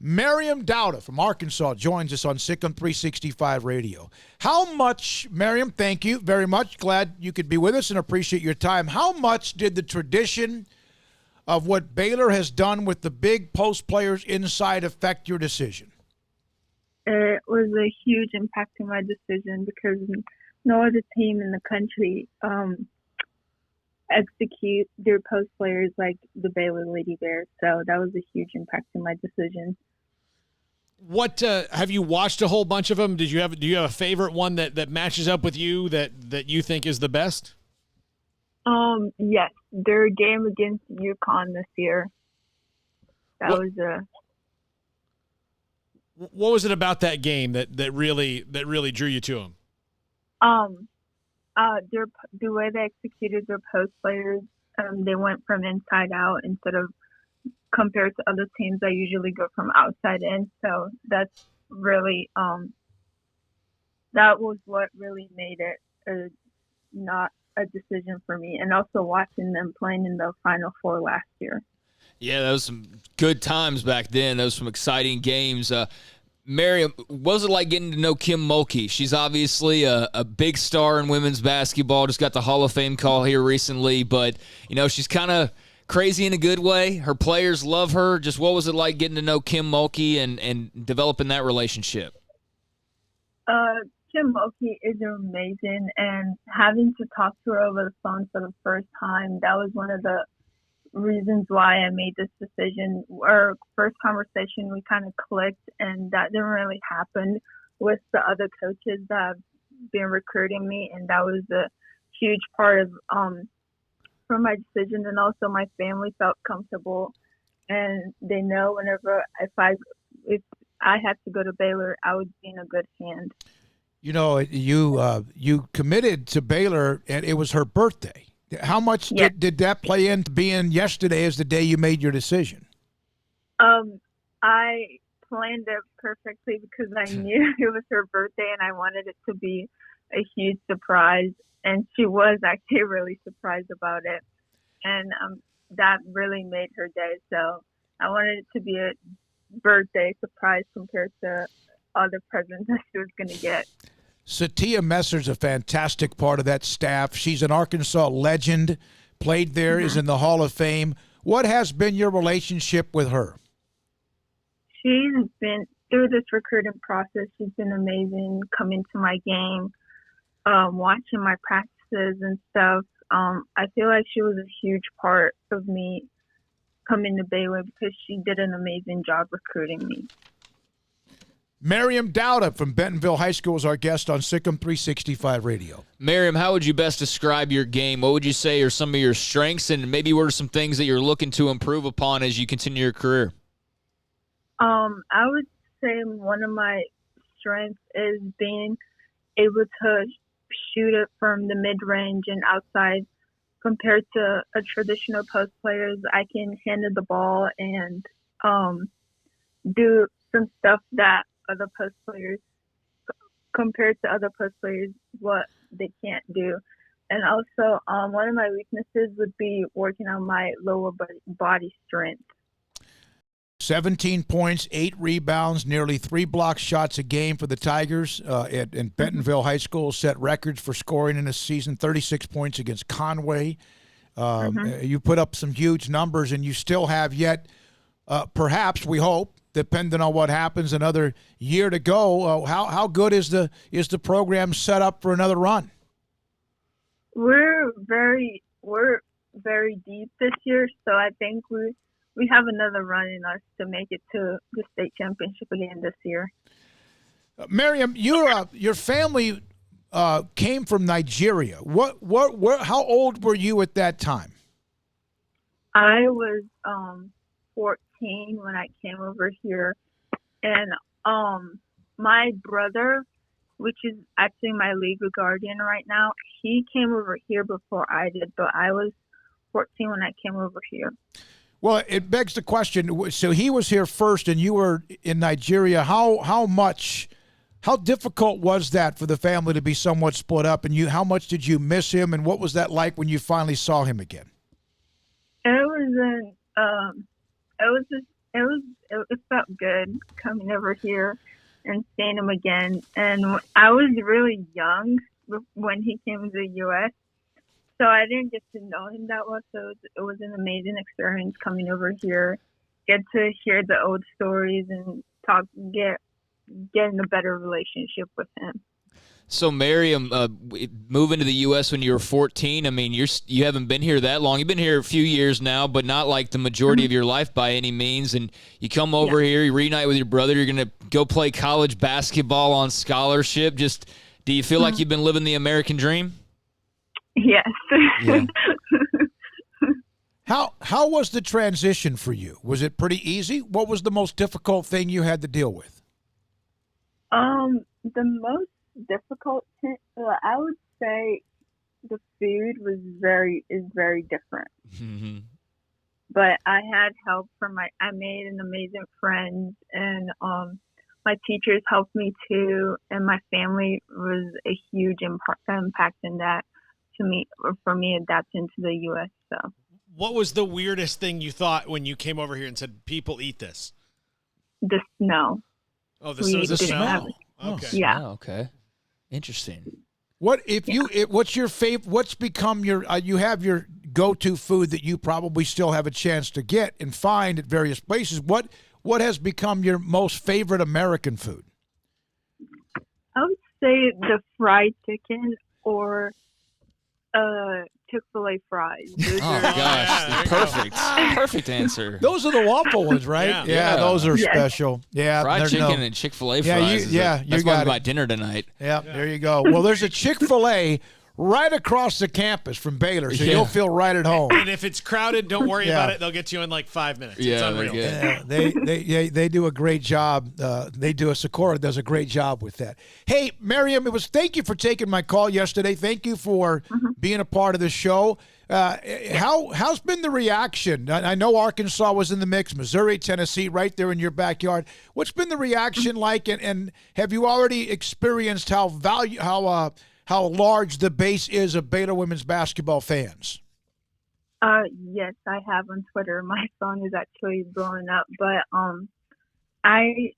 Miriam Dowda from Arkansas joins us on SicEm365 Radio. How much, Miriam, thank you very much. Glad you could be with us and appreciate your time. How much did the tradition of what Baylor has done with the big post players inside affect your decision? It was a huge impact to my decision because no other team in the country execute their post players like the Baylor Lady Bears. So that was a huge impact to my decision. What have you watched a whole bunch of them? Do you have a favorite one that matches up with you that you think is the best? Yes, their game against UConn this year. What was it about that game that really drew you to them? The way they executed their post players, they went from inside out instead of compared to other teams that usually go from outside in. So that's really that was what really made it not a decision for me. And also watching them playing in the Final Four last year. Yeah, that was some good times back then. Those some exciting games. Miriam, what was it like getting to know Kim Mulkey? She's obviously a big star in women's basketball. Just got the Hall of Fame call here recently, but she's kind of crazy in a good way. Her players love her. Just what was it like getting to know Kim Mulkey and developing that relationship? Kim Mulkey is amazing, and having to talk to her over the phone for the first time, that was one of the reasons why I made this decision. Our first conversation, we kind of clicked, and that didn't really happen with the other coaches that have been recruiting me, and that was a huge part of for my decision. And also my family felt comfortable, and they know whenever if I had to go to Baylor, I would be in a good hand. You committed to Baylor, and it was her birthday. How much did that play into being yesterday as the day you made your decision? I planned it perfectly because I knew it was her birthday and I wanted it to be a huge surprise. And she was actually really surprised about it. And that really made her day. So I wanted it to be a birthday surprise compared to other presents that she was going to get. Satia Messer's a fantastic part of that staff. She's an Arkansas legend, played there, is in the Hall of Fame. What has been your relationship with her? She's been through this recruiting process. She's been amazing coming to my game, watching my practices and stuff. I feel like she was a huge part of me coming to Baylor because she did an amazing job recruiting me. Miriam Dowda from Bentonville High School is our guest on SicEm365 Radio. Miriam, how would you best describe your game? What would you say are some of your strengths, and maybe what are some things that you're looking to improve upon as you continue your career? I would say one of my strengths is being able to shoot it from the mid-range and outside. Compared to a traditional post players, I can handle the ball and do some stuff that other post players, compared to other post players, what they can't do. And also, one of my weaknesses would be working on my lower body strength. 17 points, 8 rebounds, nearly 3 block shots a game for the Tigers in Bentonville High School. Set records for scoring in a season, 36 points against Conway. You put up some huge numbers, and you still have yet, perhaps, we hope, depending on what happens, another year to go. How good is the program set up for another run? We're very deep this year, so I think we have another run in us to make it to the state championship again this year. Miriam, your family came from Nigeria. How old were you at that time? I was 14 when I came over here, and my brother, which is actually my legal guardian right now, he came over here before I did, but I was 14 when I came over here. Well, it begs the question. So he was here first, and you were in Nigeria. How difficult was that for the family to be somewhat split up? And how much did you miss him? And what was that like when you finally saw him again? It felt good coming over here and seeing him again. And I was really young when he came to the U.S., so I didn't get to know him that well. So it was an amazing experience coming over here, get to hear the old stories and getting a better relationship with him. So, Miriam, moving to the U.S. when you were 14, I mean, you haven't been here that long. You've been here a few years now, but not like the majority of your life by any means. And you come over here, you reunite with your brother, you're going to go play college basketball on scholarship. Just, do you feel like you've been living the American dream? Yes. Yeah. How was the transition for you? Was it pretty easy? What was the most difficult thing you had to deal with? The most difficult thing, I would say the food is very different. Mm-hmm. But I had help I made an amazing friend, and my teachers helped me too, and my family was a huge impact in that for me adapting to the U.S. So, what was the weirdest thing you thought when you came over here and said, people eat this? The snow. Oh, the smell. Okay. Yeah. Oh, okay. Interesting. What's your favorite? What's become your? You have your go-to food that you probably still have a chance to get and find at various places. What has become your most favorite American food? I would say the fried chicken or Chick-fil-A fries. Gosh, perfect answer. Those are the waffle ones, right? Yeah, those are special. Yeah, fried chicken and Chick-fil-A fries. That's going to be my dinner tonight. Yeah, there you go. Well, there's a Chick-fil-A right across the campus from Baylor, so you'll feel right at home. And if it's crowded, don't worry about it. They'll get you in like 5 minutes. It's unreal. They do a great job. Socorro does a great job with that. Hey, Miriam, thank you for taking my call yesterday. Thank you for being a part of the show. How's been the reaction? I know Arkansas was in the mix, Missouri, Tennessee, right there in your backyard. What's been the reaction like, and have you already experienced how large the base is of Baylor women's basketball fans? Yes, I have on Twitter. My phone is actually blowing up, but I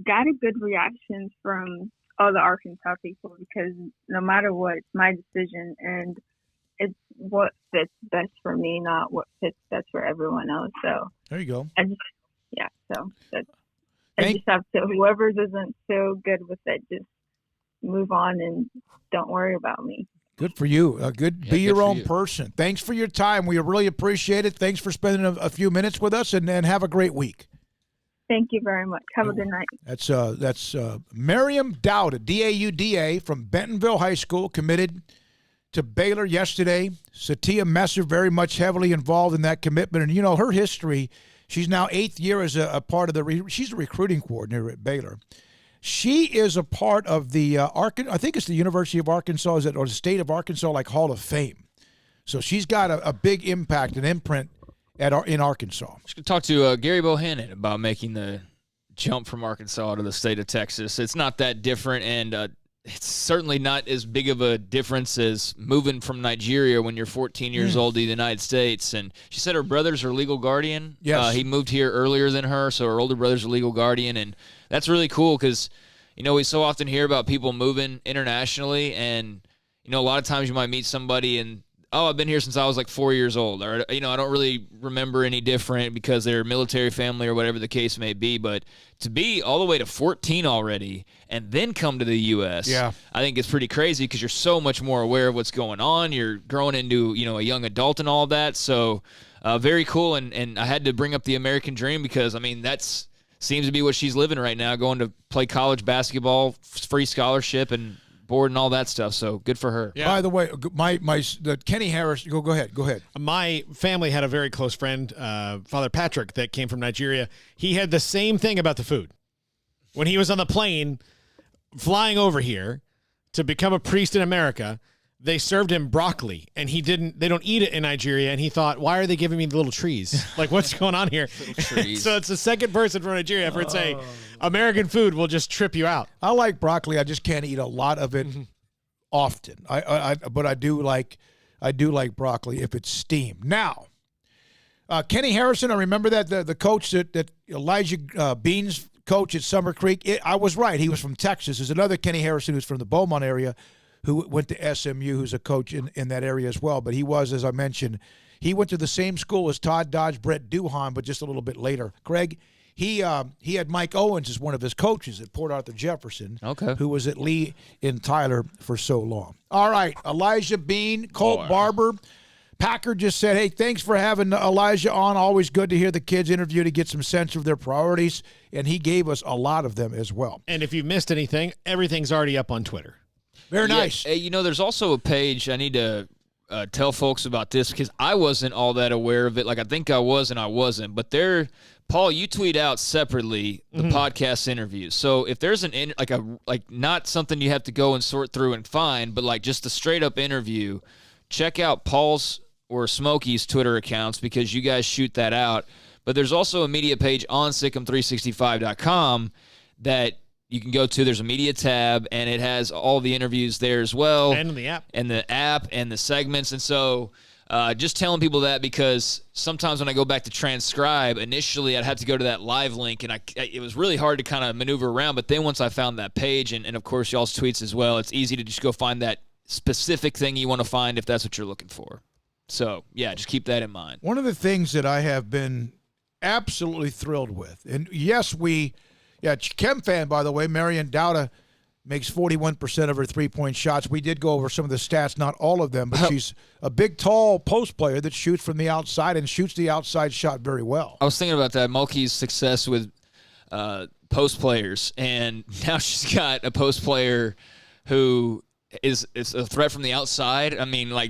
got a good reaction from all the Arkansas people because no matter what, it's my decision and it's what fits best for me, not what fits best for everyone else. So there you go. I just have to. Whoever doesn't feel good with it, just move on and don't worry about me. Good for you. Be your own person. Thanks for your time. We really appreciate it. Thanks for spending a few minutes with us, and have a great week. Thank you very much. Have a good night. That's Miriam Dauda, D-A-U-D-A, from Bentonville High School, committed to Baylor yesterday. Satia Messer very much heavily involved in that commitment. And, her history, she's now 8th year as a part of she's a recruiting coordinator at Baylor. She is a part of the I think it's the University of Arkansas, or the State of Arkansas, Hall of Fame. So she's got a big impact and imprint in Arkansas. Just going to talk to Gary Bohannon about making the jump from Arkansas to the state of Texas. It's not that different, and it's certainly not as big of a difference as moving from Nigeria when you're 14 years old to the United States. And she said her brother's her legal guardian. Yes. He moved here earlier than her, so her older brother's a legal guardian, and that's really cool because, we so often hear about people moving internationally, and, a lot of times you might meet somebody and, I've been here since I was 4 years old, or, I don't really remember any different because they're a military family or whatever the case may be. But to be all the way to 14 already and then come to the U.S., I think it's pretty crazy because you're so much more aware of what's going on. You're growing into, a young adult and all that. So very cool. And I had to bring up the American dream because, that's seems to be what she's living right now, going to play college basketball, free scholarship, and board and all that stuff. So good for her. Yeah. By the way, the Kenny Harris. Go ahead. My family had a very close friend, Father Patrick, that came from Nigeria. He had the same thing about the food. When he was on the plane flying over here to become a priest in America, they served him broccoli, and they don't eat it in Nigeria, and he thought, why are they giving me the little trees? What's going on here? So it's the second person from Nigeria. I've heard say, American food will just trip you out. I like broccoli. I just can't eat a lot of it often. But I do like broccoli if it's steamed. Now, Kenny Harrison, I remember that the coach that Elijah Bean's coach at Summer Creek. I was right. He was from Texas. There's another Kenny Harrison who's from the Beaumont area, who went to SMU, who's a coach in that area as well. But he was, as I mentioned, he went to the same school as Todd Dodge, Brett Duhan, but just a little bit later. Craig, he had Mike Owens as one of his coaches at Port Arthur Jefferson, who was at Lee in Tyler for so long. All right, Elijah Bean, Colt Barber. Packer just said, hey, thanks for having Elijah on. Always good to hear the kids interview to get some sense of their priorities, and he gave us a lot of them as well. And if you missed anything, everything's already up on Twitter. Very nice. Hey, there's also a page I need to tell folks about this because I wasn't all that aware of it. I think I was and I wasn't. But Paul, you tweet out separately the podcast interviews. So if there's not something you have to go and sort through and find, but just a straight up interview, check out Paul's or Smokey's Twitter accounts because you guys shoot that out. But there's also a media page on SicEm365.com that you can go to. There's a media tab, and it has all the interviews there as well. And the app. And the app and the segments. And so just telling people that because sometimes when I go back to transcribe, initially I'd have to go to that live link, and it was really hard to kind of maneuver around. But then once I found that page, and of course y'all's tweets as well, it's easy to just go find that specific thing you want to find if that's what you're looking for. So, yeah, just keep that in mind. One of the things that I have been absolutely thrilled with, and yes, Chem fan, by the way, Marion Dauda makes 41% of her three-point shots. We did go over some of the stats, not all of them, but she's a big, tall post player that shoots from the outside and shoots the outside shot very well. I was thinking about that, Mulkey's success with post players, and now she's got a post player who is a threat from the outside.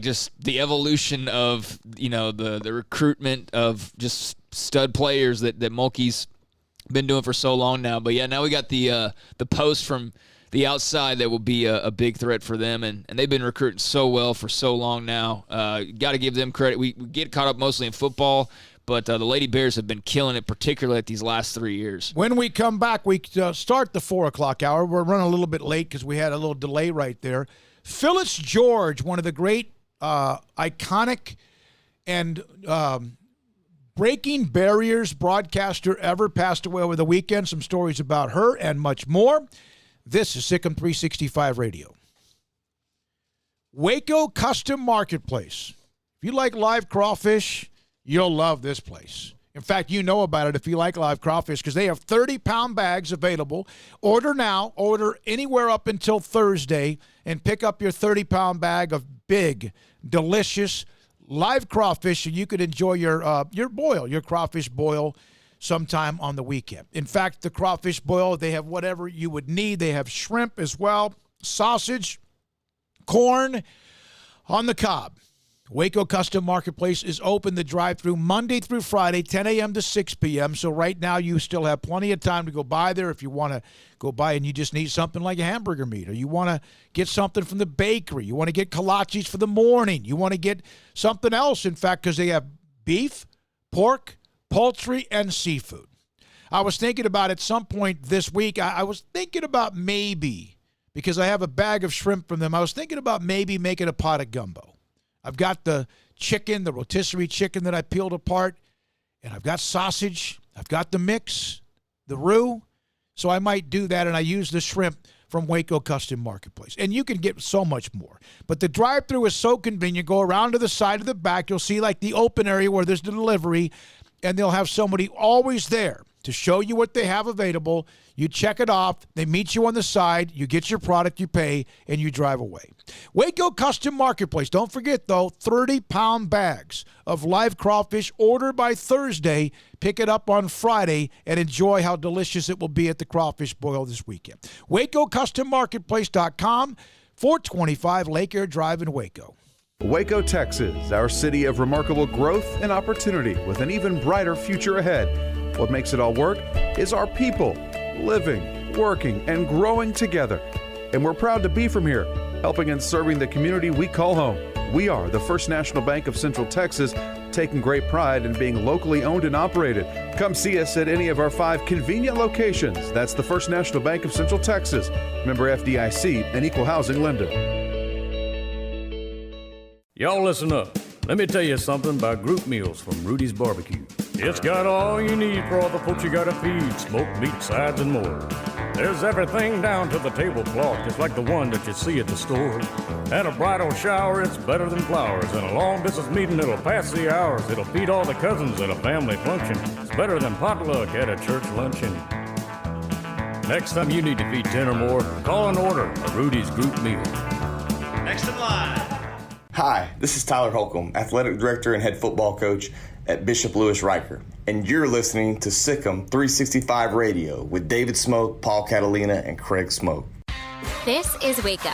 Just the evolution of, the recruitment of just stud players that Mulkey's been doing for so long now. But yeah, now we got the post from the outside that will be a big threat for them, and they've been recruiting so well for so long now. Got to give them credit. We get caught up mostly in football, but the Lady Bears have been killing it, particularly at these last 3 years. When we come back, we start the 4 o'clock hour. We're running a little bit late because we had a little delay right there. Phyllis George, one of the great iconic and breaking barriers broadcaster ever passed away over the weekend. Some stories about her and much more. This is SicEm365 Radio. Waco Custom Marketplace. If you like live crawfish, you'll love this place. In fact, you know about it if you like live crawfish because they have 30-pound bags available. Order now. Order anywhere up until Thursday and pick up your 30-pound bag of big, delicious live crawfish so you could enjoy your crawfish boil sometime on the weekend. In fact, the crawfish boil, they have whatever you would need. They have shrimp as well, sausage, corn on the cob. Waco Custom Marketplace is open the drive-thru Monday through Friday, 10 a.m. to 6 p.m. So right now you still have plenty of time to go by there if you want to go by and you just need something like a hamburger meat, or you want to get something from the bakery. You want to get kolaches for the morning. You want to get something else, in fact, because they have beef, pork, poultry, and seafood. I was thinking about at some point this week, I was thinking about maybe, because I have a bag of shrimp from them, I was thinking about maybe making a pot of gumbo. I've got the chicken, the rotisserie chicken that I peeled apart, and I've got sausage. I've got the mix, the roux. So I might do that, and I use the shrimp from Waco Custom Marketplace. And you can get so much more. But the drive-thru is so convenient. Go around to the side of the back. You'll see like the open area where there's the delivery, and they'll have somebody always there to show you what they have available. You check it off. They meet you on the side. You get your product, you pay, and you drive away. Waco Custom Marketplace. Don't forget, though, 30-pound bags of live crawfish. Order by Thursday. Pick it up on Friday and enjoy how delicious it will be at the crawfish boil this weekend. WacoCustomMarketplace.com, 425 Lake Air Drive in Waco. Waco, Texas, our city of remarkable growth and opportunity with an even brighter future ahead. What makes it all work is our people living, working, and growing together. And we're proud to be from here, helping and serving the community we call home. We are the First National Bank of Central Texas, taking great pride in being locally owned and operated. Come see us at any of our 5 convenient locations. That's the First National Bank of Central Texas, member FDIC, and equal housing lender. Y'all listen up. Let me tell you something about group meals from Rudy's Barbecue. It's got all you need for all the folks you gotta feed, smoked meat, sides, and more. There's everything down to the tablecloth, just like the one that you see at the store. And a bridal shower, it's better than flowers. And a long distance meeting, it'll pass the hours. It'll feed all the cousins at a family function. It's better than potluck at a church luncheon. Next time you need to feed 10 or more, call and order a Rudy's group meal. Next in line. Hi, this is Tyler Holcomb, Athletic Director and Head Football Coach at Bishop Louis Riker, and you're listening to SicEm365 Radio with David Smoke, Paul Catalina, and Craig Smoke. This is Waco,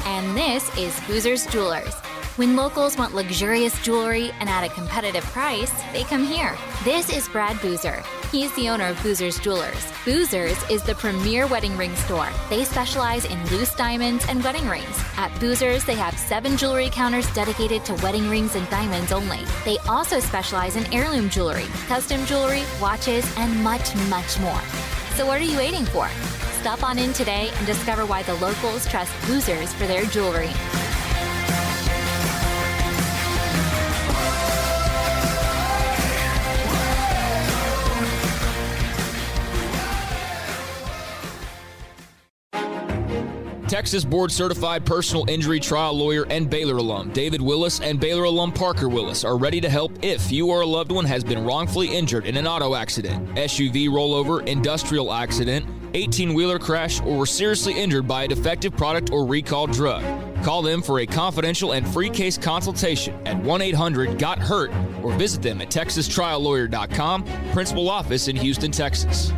and this is Boozer's Jewelers. When locals want luxurious jewelry and at a competitive price, they come here. This is Brad Boozer. He's the owner of Boozer's Jewelers. Boozer's is the premier wedding ring store. They specialize in loose diamonds and wedding rings. At Boozer's, they have 7 jewelry counters dedicated to wedding rings and diamonds only. They also specialize in heirloom jewelry, custom jewelry, watches, and much, much more. So what are you waiting for? Stop on in today and discover why the locals trust Boozer's for their jewelry. Texas board-certified personal injury trial lawyer and Baylor alum David Willis and Baylor alum Parker Willis are ready to help if you or a loved one has been wrongfully injured in an auto accident, SUV rollover, industrial accident, 18-wheeler crash, or were seriously injured by a defective product or recalled drug. Call them for a confidential and free case consultation at 1-800-GOT-HURT or visit them at texastriallawyer.com, principal office in Houston, Texas.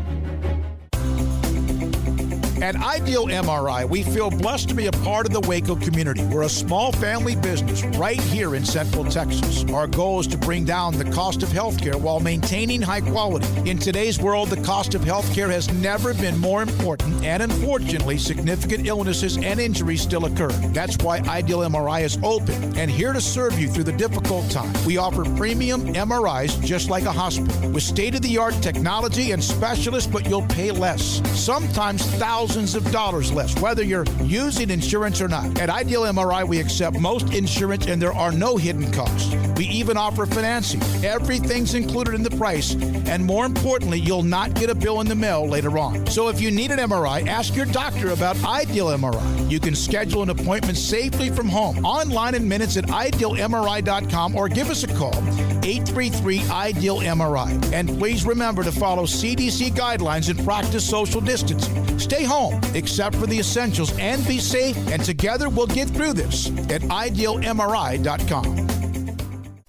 At Ideal MRI, we feel blessed to be a part of the Waco community. We're a small family business right here in Central Texas. Our goal is to bring down the cost of healthcare while maintaining high quality. In today's world, the cost of healthcare has never been more important, and unfortunately, significant illnesses and injuries still occur. That's why Ideal MRI is open and here to serve you through the difficult time. We offer premium MRIs just like a hospital with state-of-the-art technology and specialists, but you'll pay less, sometimes thousands thousands of dollars less, whether you're using insurance or not. At Ideal MRI, we accept most insurance, and there are no hidden costs. We even offer financing. Everything's included in the price, and more importantly, you'll not get a bill in the mail later on. So if you need an MRI, ask your doctor about Ideal MRI. You can schedule an appointment safely from home, online in minutes at idealmri.com, or give us a call, 833-IDEAL-MRI. And please remember to follow CDC guidelines and practice social distancing. Stay home, except for the essentials, and be safe, and together we'll get through this at idealmri.com.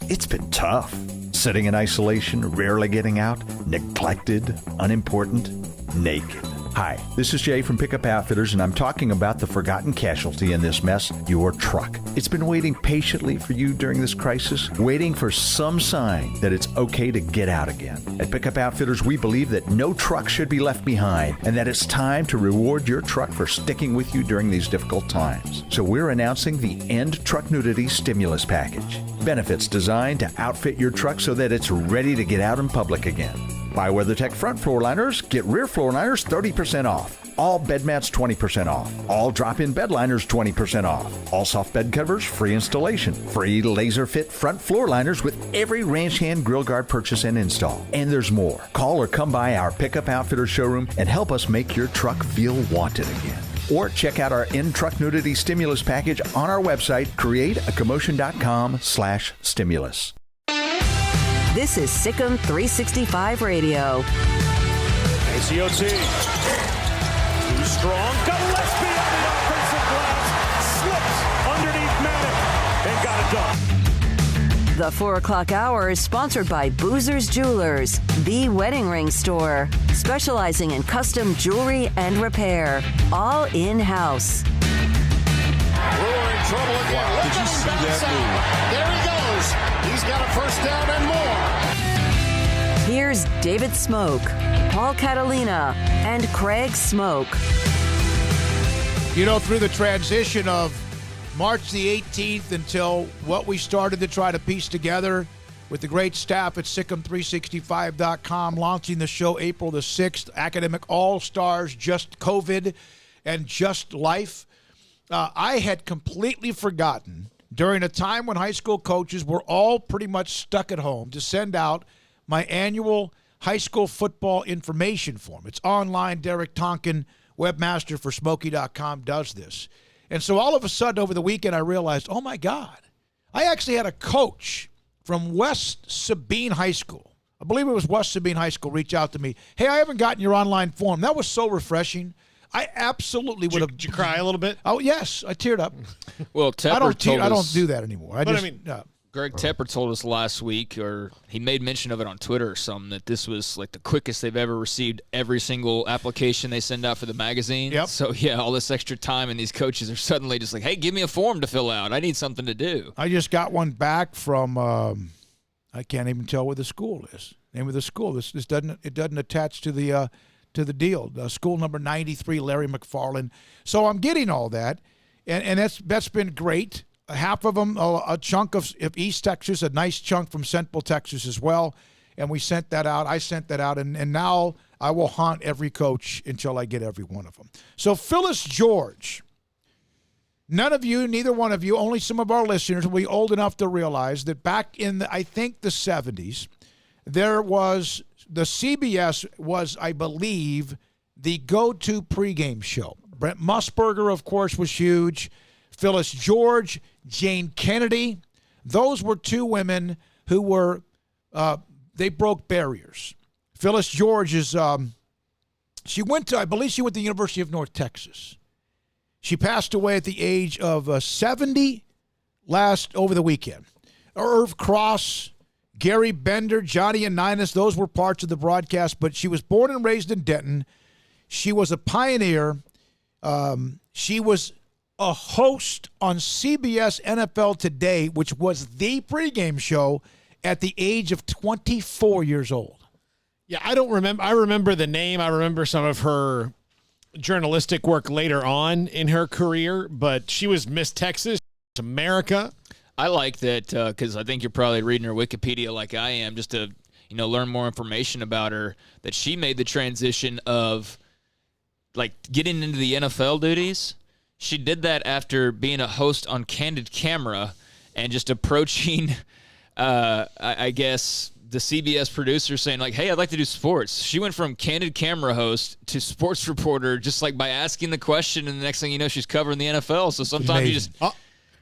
It's been tough. Sitting in isolation, rarely getting out, neglected, unimportant, naked. Hi, this is Jay from Pickup Outfitters, and I'm talking about the forgotten casualty in this mess, your truck. It's been waiting patiently for you during this crisis, waiting for some sign that it's okay to get out again. At Pickup Outfitters, we believe that no truck should be left behind, and that it's time to reward your truck for sticking with you during these difficult times. So we're announcing the End Truck Nudity Stimulus Package. Benefits designed to outfit your truck so that it's ready to get out in public again. Buy WeatherTech front floor liners, get rear floor liners 30% off. All bed mats 20% off. All drop-in bed liners 20% off. All soft bed covers free installation. Free laser fit front floor liners with every ranch hand grill guard purchase and install. And there's more. Call or come by our Pickup Outfitters showroom and help us make your truck feel wanted again. Or check out our End Truck Nudity Stimulus Package on our website, createacommotion.com/stimulus. This is SicEm365 Radio. ACOT. Too strong. Got Gillespie on the offensive glass. Slips underneath Manic and got it done. The 4 o'clock hour is sponsored by Boozer's Jewelers, the wedding ring store, specializing in custom jewelry and repair, all in-house. Brewer in trouble again. Wow, did you see that move? There he goes. He's got a first down and more. Here's David Smoke, Paul Catalina, and Craig Smoke. You know, through the transition of March the 18th until what we started to try to piece together with the great staff at SicEm365.com, launching the show April the 6th, Academic All-Stars, Just COVID, and Just Life, I had completely forgotten during a time when high school coaches were all pretty much stuck at home to send out my annual high school football information form. It's online. Derek Tonkin, webmaster for Smokey.com, does this. And so all of a sudden over the weekend I realized, oh my God, I actually had a coach from West Sabine High School. I believe it was West Sabine High School reach out to me. Hey, I haven't gotten your online form. That was so refreshing. I absolutely would have. Did you cry a little bit? Oh, yes. I teared up. Well, I don't do that anymore. Greg Tepper told us last week, or he made mention of it on Twitter or something, that this was like the quickest they've ever received every single application they send out for the magazine. Yep. So, yeah, all this extra time, and these coaches are suddenly just like, hey, give me a form to fill out. I need something to do. I just got one back from, I can't even tell where the school is. Name of the school. This doesn't attach to the deal. School number 93, Larry McFarland. So I'm getting all that, and that's been great. Half of them, a chunk of East Texas, a nice chunk from Central Texas as well. And we sent that out. I sent that out. And now I will haunt every coach until I get every one of them. So Phyllis George, none of you, neither one of you, only some of our listeners will be old enough to realize that back in, I think, the 70s, there was, the CBS was, I believe, the go-to pregame show. Brent Musburger, of course, was huge. Phyllis George, Jane Kennedy, those were two women who were, they broke barriers. Phyllis George is, I believe she went to the University of North Texas. She passed away at the age of 70 over the weekend. Irv Cross, Gary Bender, Johnny Unitas, those were parts of the broadcast, but she was born and raised in Denton. She was a pioneer. She was a host on CBS NFL Today, which was the pregame show at the age of 24 years old. Yeah, I don't remember. I remember the name. I remember some of her journalistic work later on in her career, but she was Miss Texas, America. I like that because I think you're probably reading her Wikipedia like I am, just to learn more information about her, that she made the transition of like getting into the NFL duties, she did that after being a host on Candid Camera and just approaching, I guess, the CBS producer saying, like, hey, I'd like to do sports. She went from Candid Camera host to sports reporter just like by asking the question, and the next thing you know, she's covering the NFL. So sometimes you just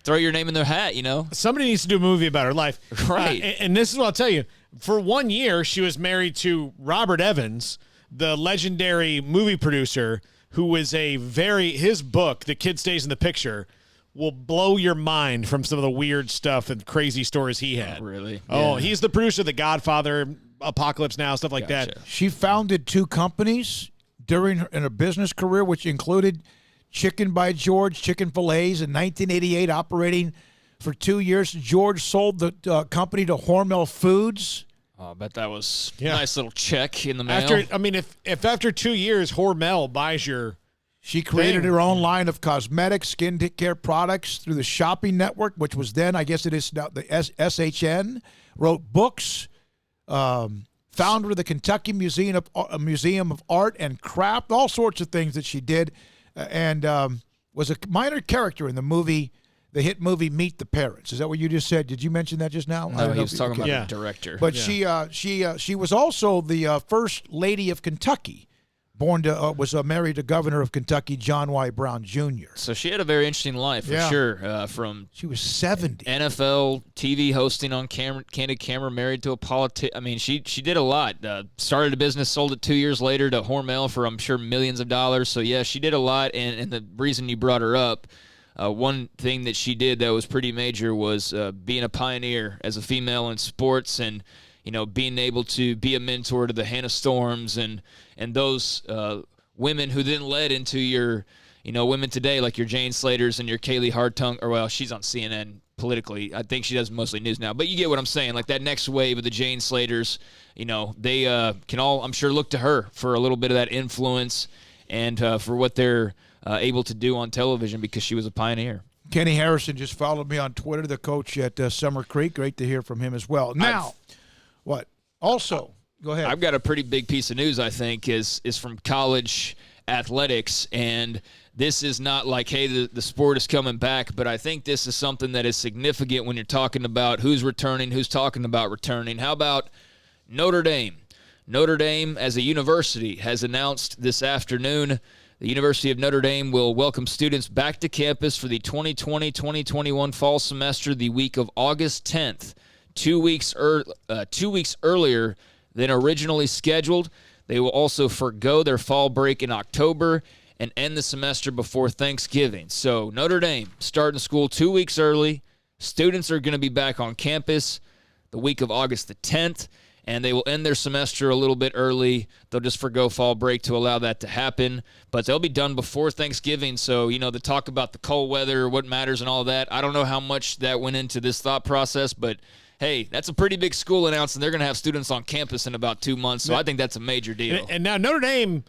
throw your name in their hat, you know? Somebody needs to do a movie about her life. Right. And this is what I'll tell you. For 1 year, she was married to Robert Evans, the legendary movie producer, who was his book, The Kid Stays in the Picture, will blow your mind from some of the weird stuff and crazy stories he had. Really? Oh, he's the producer of The Godfather, Apocalypse Now, stuff like that. She founded 2 companies in her business career, which included Chicken by George, Chicken Fillets in 1988, operating for 2 years. George sold the company to Hormel Foods. Oh, I bet that was a nice little check in the mail. If after 2 years Hormel buys your She created her own line of cosmetics, skin care products through the shopping network, which was then, I guess it is now, the SHN. Wrote books, founder of the Kentucky Museum of Art and Craft, all sorts of things that she did, and was a minor character in the hit movie Meet the Parents. Is that what you just said? Did you mention that just now? No, he was talking about the director. But she was also the first lady of Kentucky. Was married to Governor of Kentucky John Y. Brown Jr. So she had a very interesting life, for sure. From she was 70, NFL TV hosting on Candid Camera, married to a politician. I mean, she did a lot. Started a business, sold it 2 years later to Hormel for, I'm sure, millions of dollars. So yeah, she did a lot. And the reason you brought her up, one thing that she did that was pretty major was being a pioneer as a female in sports, and being able to be a mentor to the Hannah Storms and those women who then led into your, women today, like your Jane Slaters and your Kaylee Hartung, or well, she's on CNN politically. I think she does mostly news now, but you get what I'm saying. Like that next wave of the Jane Slaters, they can all, I'm sure, look to her for a little bit of that influence and for what they're able to do on television, because she was a pioneer. Kenny Harrison just followed me on Twitter, the coach at Summer Creek. Great to hear from him as well. Now, what? Also, go ahead. I've got a pretty big piece of news, I think, is from college athletics. And this is not like, hey, the sport is coming back, but I think this is something that is significant when you're talking about who's returning, who's talking about returning. How about Notre Dame? Notre Dame, as a university, has announced this afternoon the University of Notre Dame will welcome students back to campus for the 2020-2021 fall semester the week of August 10th. 2 weeks earlier than originally scheduled. They will also forgo their fall break in October and end the semester before Thanksgiving. So Notre Dame starting school 2 weeks early. Students are going to be back on campus the week of August the 10th, and they will end their semester a little bit early. They'll just forgo fall break to allow that to happen, but they'll be done before Thanksgiving. So, the talk about the cold weather, what matters and all that, I don't know how much that went into this thought process, but hey, that's a pretty big school announcing they're going to have students on campus in about 2 months, so I think that's a major deal. And now Notre Dame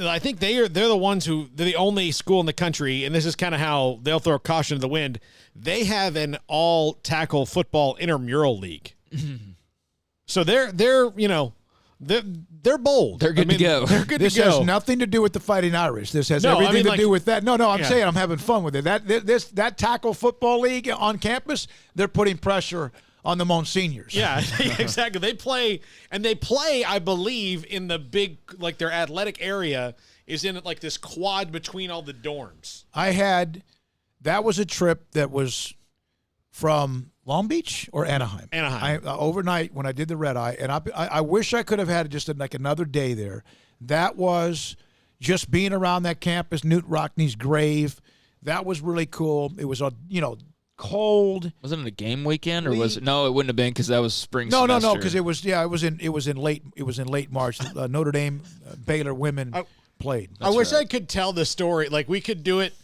I think they're the ones they're the only school in the country, and this is kind of how they'll throw caution to the wind. They have an all-tackle football intramural league. So they're bold. They're good to go. They're good this to go. Has nothing to do with the Fighting Irish. This has everything to do with that. No, I'm saying I'm having fun with it. That tackle football league on campus, they're putting pressure on the Monsignors. Yeah, exactly. They play, I believe, in the big, like their athletic area is in like this quad between all the dorms. That was a trip that was from Long Beach or Anaheim? Anaheim. Overnight when I did the red eye, and I wish I could have had just like another day there. That was just being around that campus, Newt Rockney's grave. That was really cool. It was cold. Wasn't it a game weekend, or was it? No, it wouldn't have been because that was spring. No, semester. because it was in late March. Notre Dame, Baylor women played. I wish I could tell the story. Like we could do it.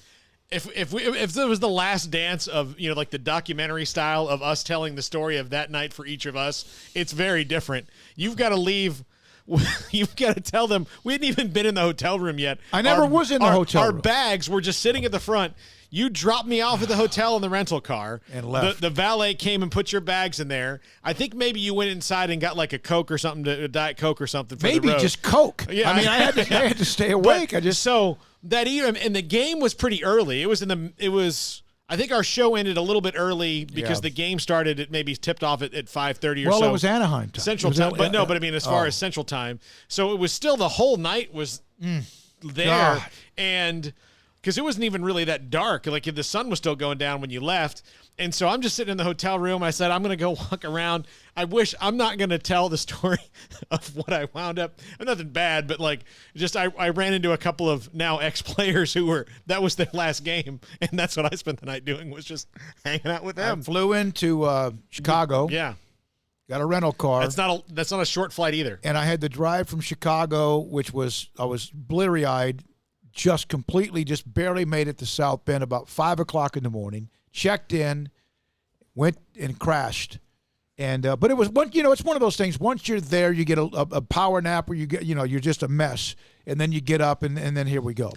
If it was the last dance of like the documentary style of us telling the story of that night for each of us, it's very different. You've got to leave you've got to tell them we hadn't even been in the hotel room yet. I never was in the hotel room. Our bags were just sitting at the front. You dropped me off at the hotel in the rental car. And left. The valet came and put your bags in there. I think maybe you went inside and got like a Coke or something, a Diet Coke or something for the road. Maybe just Coke. Yeah. I mean, I had to stay awake. So that evening, and the game was pretty early. I think our show ended a little bit early because the game started at maybe tipped off at 5:30 or so. Well, it was Anaheim time. Central time. But I mean, as far as Central time. So it was still the whole night was there. God. And because it wasn't even really that dark. Like the sun was still going down when you left. And so I'm just sitting in the hotel room. I said, I'm going to go walk around. I'm not going to tell the story of what I wound up. Nothing bad, but like just I ran into a couple of now ex-players that was their last game. And that's what I spent the night doing, was just hanging out with them. I flew into Chicago. Yeah. Got a rental car. That's not a short flight either. And I had to drive from Chicago, I was bleary-eyed, just barely made it to South Bend about 5 o'clock in the morning. Checked in, went and crashed, and but it was it's one of those things. Once you're there, you get a power nap where you get you're just a mess, and then you get up, and then here we go.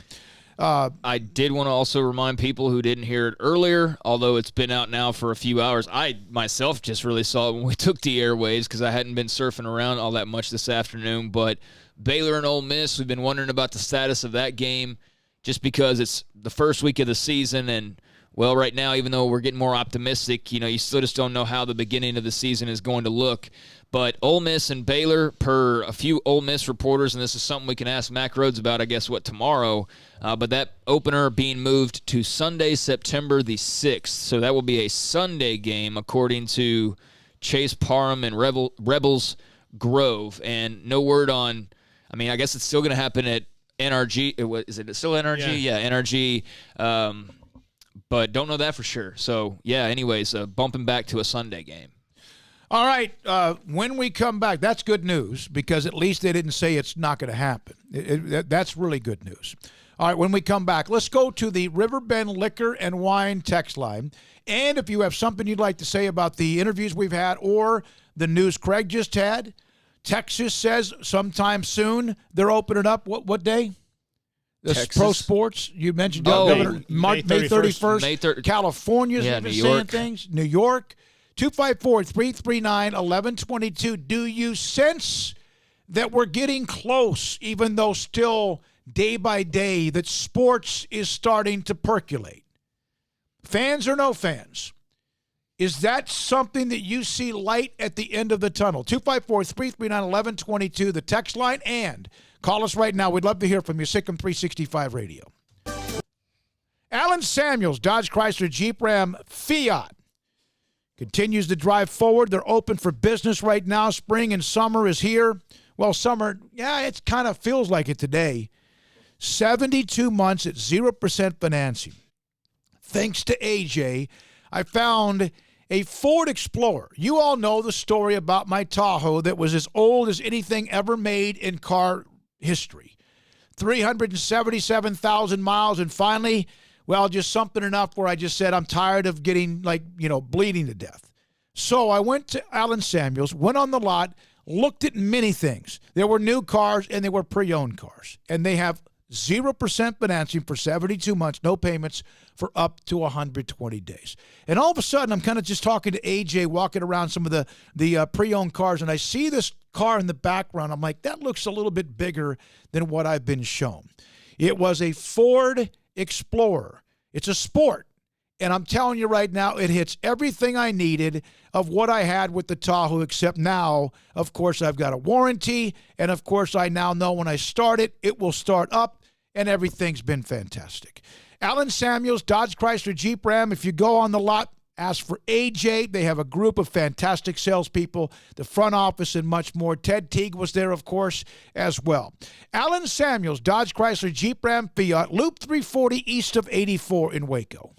I did want to also remind people who didn't hear it earlier, although it's been out now for a few hours. I myself just really saw it when we took the airwaves because I hadn't been surfing around all that much this afternoon. But Baylor and Ole Miss, we've been wondering about the status of that game, just because it's the first week of the season and. Well, right now, even though we're getting more optimistic, you still just don't know how the beginning of the season is going to look. But Ole Miss and Baylor, per a few Ole Miss reporters, and this is something we can ask Mac Rhodes about, I guess, tomorrow, but that opener being moved to Sunday, September the 6th. So that will be a Sunday game, according to Chase Parham and Rebels Grove. And no word on, I guess it's still going to happen at NRG. Is it still NRG? Yeah, NRG. But don't know that for sure. So, yeah, anyways, bumping back to a Sunday game. All right. When we come back, that's good news because at least they didn't say it's not going to happen. That's really good news. All right, when we come back, let's go to the Riverbend Liquor and Wine text line. And if you have something you'd like to say about the interviews we've had or the news Craig just had, Texas says sometime soon they're opening up. What day? Pro sports, you mentioned Governor, May 31st. California's even saying things. New York, 254-339-1122. Do you sense that we're getting close, even though still day by day, that sports is starting to percolate? Fans or no fans? Is that something that you see light at the end of the tunnel? 254-339-1122, the text line, and call us right now. We'd love to hear from you. SicEm365 Radio. Alan Samuels, Dodge Chrysler Jeep Ram Fiat, continues to drive forward. They're open for business right now. Spring and summer is here. Well, summer, it kind of feels like it today. 72 months at 0% financing. Thanks to AJ, I found a Ford Explorer. You all know the story about my Tahoe that was as old as anything ever made in car history. 377,000 miles, and finally, just something enough where I just said, I'm tired of getting bleeding to death. So I went to Alan Samuels, went on the lot, looked at many things. There were new cars and there were pre-owned cars. And they have 0% financing for 72 months, no payments for up to 120 days. And all of a sudden, I'm kind of just talking to AJ, walking around some of the pre-owned cars, and I see this car in the background. I'm like, that looks a little bit bigger than what I've been shown. It was a Ford Explorer. It's a sport. And I'm telling you right now, it hits everything I needed of what I had with the Tahoe, except now, of course, I've got a warranty. And, of course, I now know when I start it, it will start up. And everything's been fantastic. Alan Samuels, Dodge Chrysler Jeep Ram. If you go on the lot, ask for AJ. They have a group of fantastic salespeople, the front office, and much more. Ted Teague was there, of course, as well. Alan Samuels, Dodge Chrysler Jeep Ram Fiat, Loop 340 east of 84 in Waco.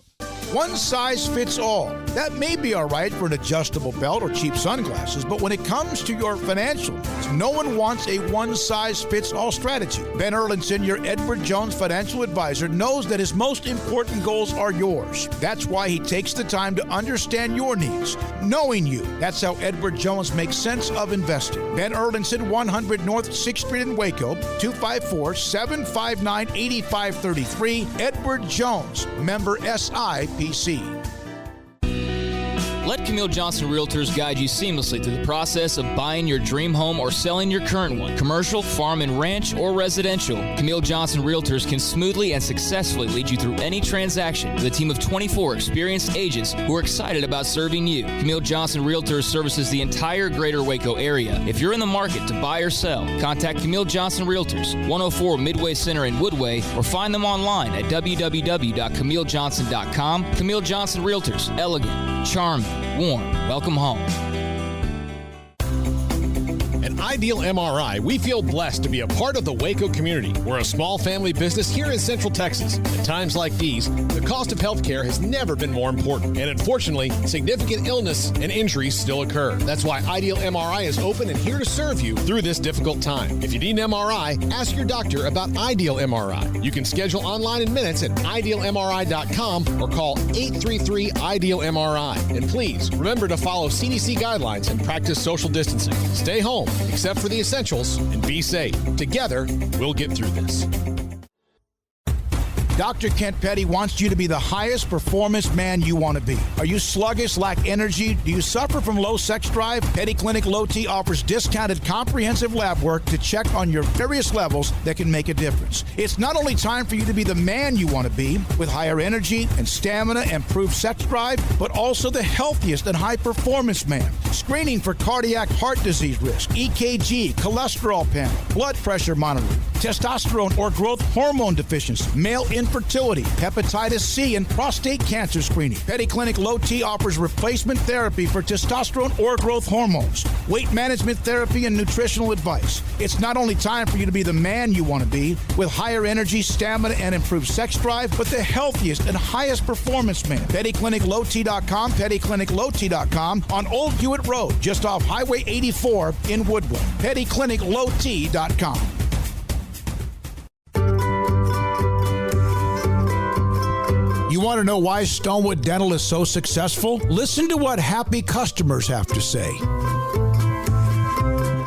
One size fits all. That may be all right for an adjustable belt or cheap sunglasses, but when it comes to your financial needs, no one wants a one-size-fits-all strategy. Ben Erlinson, your Edward Jones financial advisor, knows that his most important goals are yours. That's why he takes the time to understand your needs, knowing you. That's how Edward Jones makes sense of investing. Ben Erlinson, 100 North 6th Street in Waco, 254-759-8533. Edward Jones, member SIPC. Let Camille Johnson Realtors guide you seamlessly through the process of buying your dream home or selling your current one. Commercial, farm and ranch, or residential, Camille Johnson Realtors can smoothly and successfully lead you through any transaction with a team of 24 experienced agents who are excited about serving you. Camille Johnson Realtors services the entire greater Waco area. If you're in the market to buy or sell, contact Camille Johnson Realtors, 104 Midway Center in Woodway, or find them online at www.camillejohnson.com. Camille Johnson Realtors, elegant, charming, warm. Welcome home. At Ideal MRI, we feel blessed to be a part of the Waco community. We're a small family business here in Central Texas. At times like these, the cost of healthcare has never been more important. And unfortunately, significant illness and injuries still occur. That's why Ideal MRI is open and here to serve you through this difficult time. If you need an MRI, ask your doctor about Ideal MRI. You can schedule online in minutes at idealmri.com or call 833-IDEAL-MRI. And please, remember to follow CDC guidelines and practice social distancing. Stay home, except for the essentials, and be safe. Together, we'll get through this. Dr. Kent Petty wants you to be the highest performance man you want to be. Are you sluggish, lack energy? Do you suffer from low sex drive? Petty Clinic Low T offers discounted comprehensive lab work to check on your various levels that can make a difference. It's not only time for you to be the man you want to be with higher energy and stamina and improved sex drive, but also the healthiest and high performance man. Screening for cardiac heart disease risk, EKG, cholesterol panel, blood pressure monitoring, testosterone or growth hormone deficiency, male infertility, hepatitis C, and prostate cancer screening. Petty Clinic Low T offers replacement therapy for testosterone or growth hormones, weight management therapy, and nutritional advice. It's not only time for you to be the man you want to be with higher energy, stamina, and improved sex drive, but the healthiest and highest performance man. PettyClinicLowT.com, PettyClinicLowT.com on Old Hewitt Road, just off Highway 84 in Woodwood. PettyClinicLowT.com. You want to know why Stonewood Dental is so successful? Listen to what happy customers have to say.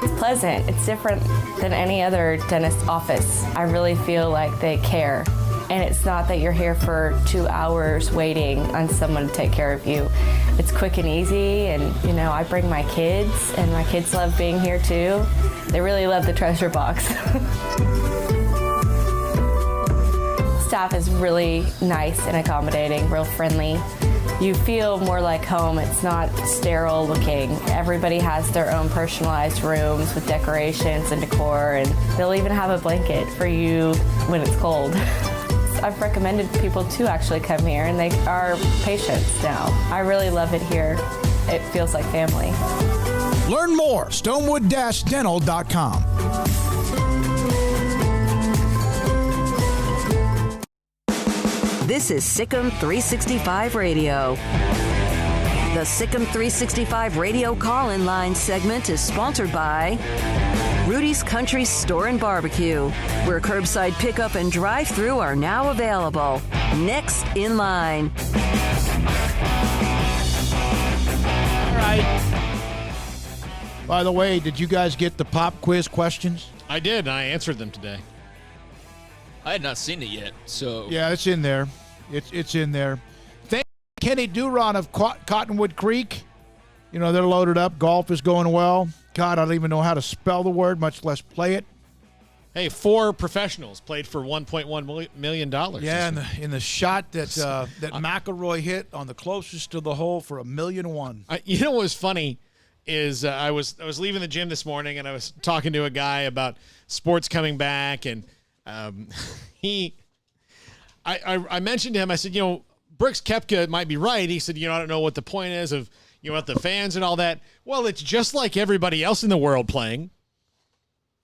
It's pleasant. It's different than any other dentist office. I really feel like they care. And it's not that you're here for 2 hours waiting on someone to take care of you. It's quick and easy, and I bring my kids, and my kids love being here too. They really love the treasure box. Staff is really nice and accommodating, real friendly. You feel more like home. It's not sterile looking. Everybody has their own personalized rooms with decorations and decor, and they'll even have a blanket for you when it's cold. I've recommended people to actually come here, and they are patients now. I really love it here. It feels like family. Learn more, stonewood-dental.com. This is SicEm365 Radio. The SicEm365 Radio call-in line segment is sponsored by Rudy's Country Store and Barbecue, where curbside pickup and drive-thru are now available. Next in line. All right. By the way, did you guys get the pop quiz questions? I did, and I answered them today. I had not seen it yet, so... Yeah, it's in there. It's in there. Thank Kenny Duron of Cottonwood Creek. They're loaded up. Golf is going well. God, I don't even know how to spell the word, much less play it. Hey, 4 professionals played for $1.1 million. Yeah, in the shot that McElroy hit on the closest to the hole for $1.1 million. You know what was funny is I was leaving the gym this morning, and I was talking to a guy about sports coming back, and I mentioned to him, I said, Brooks Koepka might be right. He said, I don't know what the point is of, with the fans and all that. Well, it's just like everybody else in the world playing.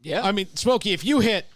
Yeah. I mean, Smokey, if you hit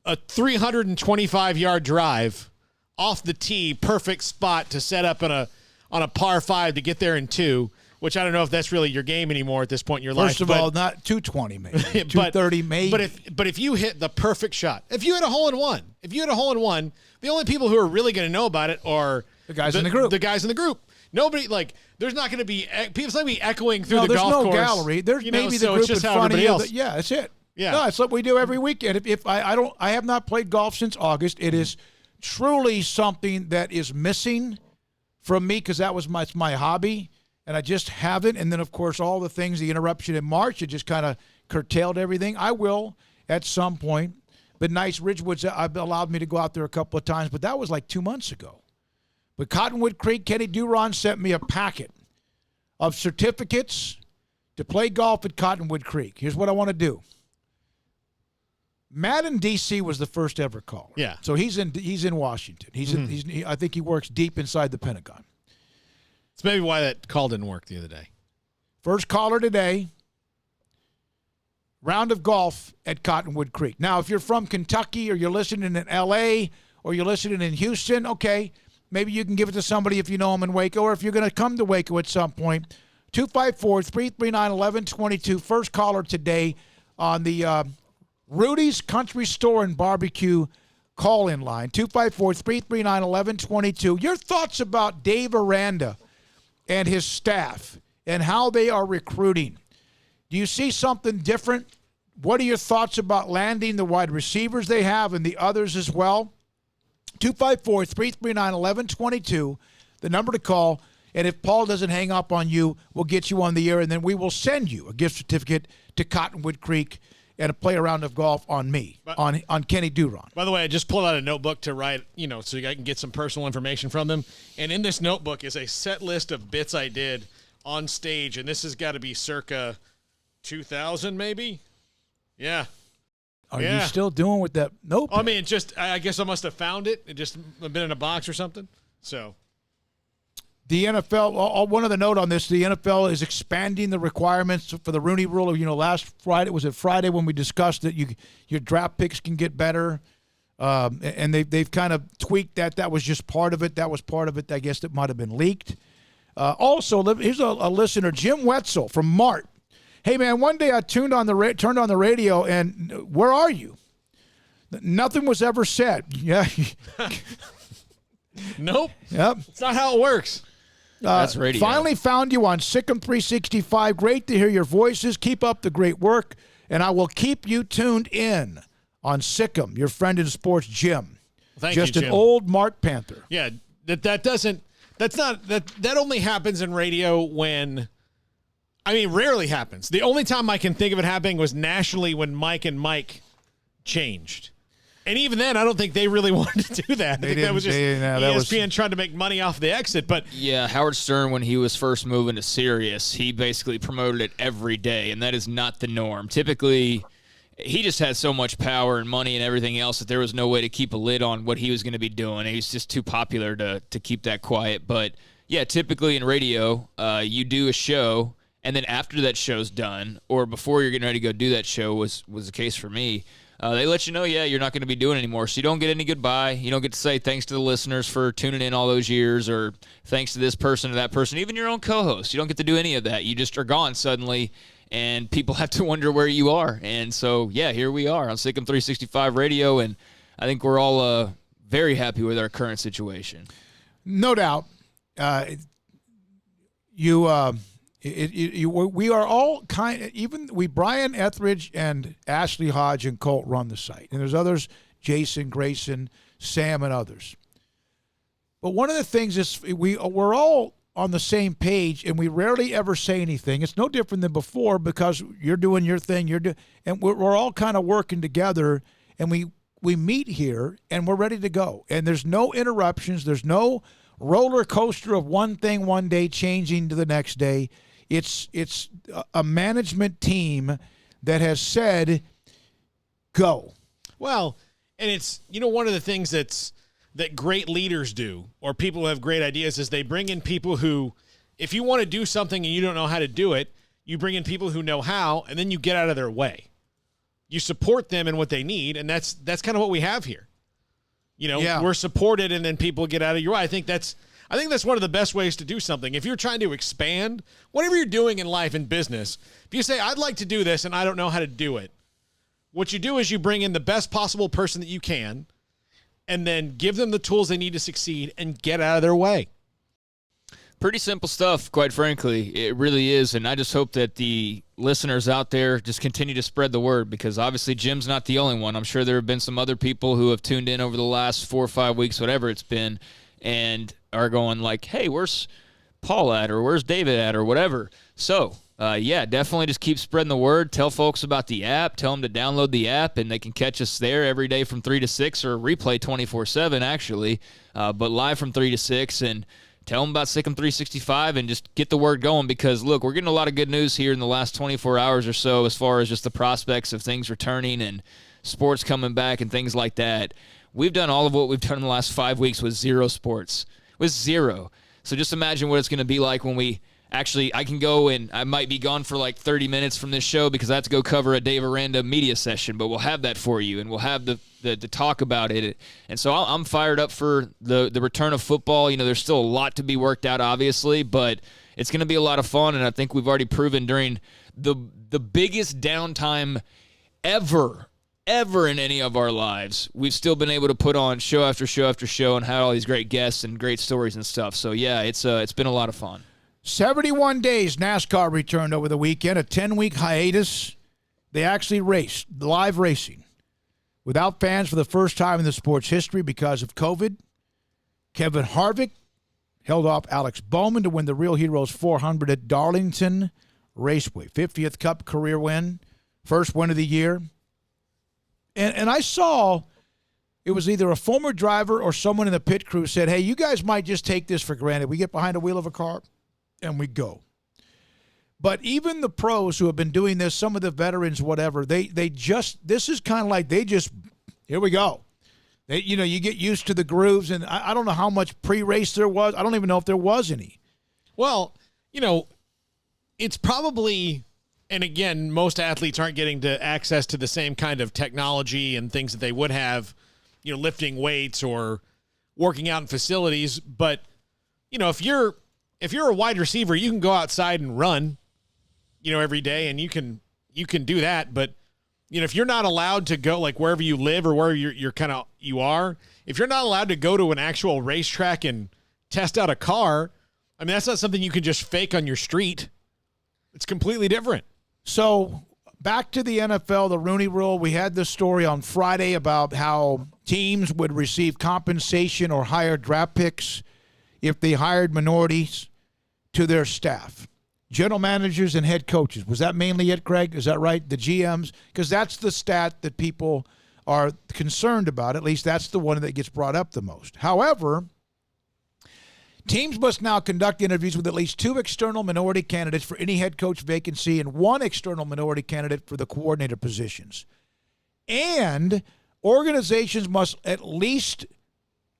a 325-yard drive off the tee, perfect spot to set up on a par 5 to get there in 2, which I don't know if that's really your game anymore at this point in your life. First of all, not 220 maybe, 230 maybe. But if you hit the perfect shot, if you hit a hole in one, the only people who are really going to know about it are the guys in the group. The guys in the group. Nobody, like, there's not going to be people's not going to be echoing through the golf course. There's no gallery. There's maybe the group in front of you. Yeah, that's it. Yeah, no, it's what we do every weekend. If I have not played golf since August. It is truly something that is missing from me because that was my hobby, and I just haven't. And then, of course, all the things, the interruption in March, it just kind of curtailed everything. I will at some point. But nice, Ridgewood's allowed me to go out there a couple of times, but that was like 2 months ago. But Cottonwood Creek, Kenny Duron sent me a packet of certificates to play golf at Cottonwood Creek. Here's what I want to do. Matt in D.C. was the first ever caller. Yeah. So he's in Washington. I think he works deep inside the Pentagon. It's maybe why that call didn't work the other day. First caller today. Round of golf at Cottonwood Creek. Now, if you're from Kentucky or you're listening in L.A. or you're listening in Houston, okay, maybe you can give it to somebody if you know them in Waco, or if you're going to come to Waco at some point. 254-339-1122. First caller today on the Rudy's Country Store and Barbecue call-in line. 254-339-1122. Your thoughts about Dave Aranda and his staff and how they are recruiting. Do you see something different? What are your thoughts about landing the wide receivers they have and the others as well? 254-339-1122, the number to call. And if Paul doesn't hang up on you, we'll get you on the air, and then we will send you a gift certificate to Cottonwood Creek and a play a round of golf on me, on Kenny Duron. By the way, I just pulled out a notebook to write, so I can get some personal information from them. And in this notebook is a set list of bits I did on stage, and this has got to be circa 2000 maybe? Yeah. Are you still doing with that? Nope. I mean, I guess I must have found it. It just been in a box or something. So the NFL, one other note on this, the NFL is expanding the requirements for the Rooney Rule. Last Friday, was it Friday when we discussed that your draft picks can get better? And they've kind of tweaked that. That was just part of it. That was part of it, I guess, that might have been leaked. Also, here's a listener, Jim Wetzel from Mart. Hey, man, one day I turned on the radio, and where are you? Nothing was ever said. Yeah. Nope. Yep. It's not how it works. That's radio. Finally found you on SicEm365. Great to hear your voices. Keep up the great work, and I will keep you tuned in on SicEm, your friend in sports, Jim. Thank Just you, an Jim. old Mart Panther. Yeah, that only happens in radio when, rarely happens. The only time I can think of it happening was nationally when Mike and Mike changed. And even then, I don't think they really wanted to do that. I think that was just ESPN trying to make money off the exit. But yeah, Howard Stern, when he was first moving to Sirius, he basically promoted it every day, and that is not the norm. Typically, he just had so much power and money and everything else that there was no way to keep a lid on what he was going to be doing. He's just too popular to keep that quiet. But yeah, typically in radio, you do a show, and then after that show's done, or before you're getting ready to go do that show, was the case for me. They let you know, you're not going to be doing it anymore. So you don't get any goodbye. You don't get to say thanks to the listeners for tuning in all those years, or thanks to this person or that person, even your own co-host. You don't get to do any of that. You just are gone suddenly, and people have to wonder where you are. And so, here we are on SicEm365 Radio, and I think we're all very happy with our current situation. No doubt. We are all Brian Etheridge and Ashley Hodge and Colt run the site. And there's others, Jason, Grayson, Sam, and others. But one of the things is we're all on the same page, and we rarely ever say anything. It's no different than before because you're doing your thing, and we're all kind of working together, and we meet here, and we're ready to go. And there's no interruptions. There's no roller coaster of one thing one day changing to the next day. It's a management team that has said, go. Well, and it's, one of the things that great leaders do, or people who have great ideas, is they bring in people who, if you want to do something and you don't know how to do it, you bring in people who know how, and then you get out of their way. You support them in what they need, and that's kind of what we have here. we're supported, and then people get out of your way. I think that's one of the best ways to do something. If you're trying to expand, whatever you're doing in life and business, if you say, I'd like to do this and I don't know how to do it, what you do is you bring in the best possible person that you can and then give them the tools they need to succeed and get out of their way. Pretty simple stuff, quite frankly. It really is, and I just hope that the listeners out there just continue to spread the word, because obviously Jim's not the only one. I'm sure there have been some other people who have tuned in over the last 4 or 5 weeks, whatever it's been, and are going like, hey, where's Paul at, or where's David at, or whatever. So, definitely just keep spreading the word. Tell folks about the app. Tell them to download the app, and they can catch us there every day from 3 to 6, or replay 24/7, actually, but live from 3 to 6, and tell them about SicEm365 and just get the word going, because, look, we're getting a lot of good news here in the last 24 hours or so as far as just the prospects of things returning and sports coming back and things like that. We've done all of what we've done in the last 5 weeks with zero sports. With zero. So just imagine what it's going to be like when we actually, I can go and I might be gone for like 30 minutes from this show because I have to go cover a Dave Aranda media session, but we'll have that for you, and we'll have the talk about it. And so I'm fired up for the return of football. There's still a lot to be worked out, obviously, but it's going to be a lot of fun, and I think we've already proven during the biggest downtime ever in any of our lives, we've still been able to put on show after show after show and had all these great guests and great stories and stuff. So, yeah, it's been a lot of fun. 71 days NASCAR returned over the weekend, a 10-week hiatus. They actually raced, live racing, without fans for the first time in the sport's history because of COVID. Kevin Harvick held off Alex Bowman to win the Real Heroes 400 at Darlington Raceway. 50th Cup career win, first win of the year. And I saw it was either a former driver or someone in the pit crew said, hey, you guys might just take this for granted. We get behind the wheel of a car and we go. But even the pros who have been doing this, some of the veterans, whatever, they just, this is kind of like they just, here we go. They, you get used to the grooves, and I don't know how much pre-race there was. I don't even know if there was any. Well, it's probably, and again, most athletes aren't getting to access to the same kind of technology and things that they would have, lifting weights or working out in facilities. But, if you're a wide receiver, you can go outside and run, every day, and you can do that. But, if you're not allowed to go, like wherever you live or where you are, if you're not allowed to go to an actual racetrack and test out a car, I mean, that's not something you can just fake on your street. It's completely different. So back to the NFL, the Rooney Rule. We had this story on Friday about how teams would receive compensation or higher draft picks if they hired minorities to their staff. General managers and head coaches. Was that mainly it, Craig? Is that right? The GMs? Because that's the stat that people are concerned about. At least that's the one that gets brought up the most. However, teams must now conduct interviews with at least 2 external minority candidates for any head coach vacancy and 1 external minority candidate for the coordinator positions. And organizations must at least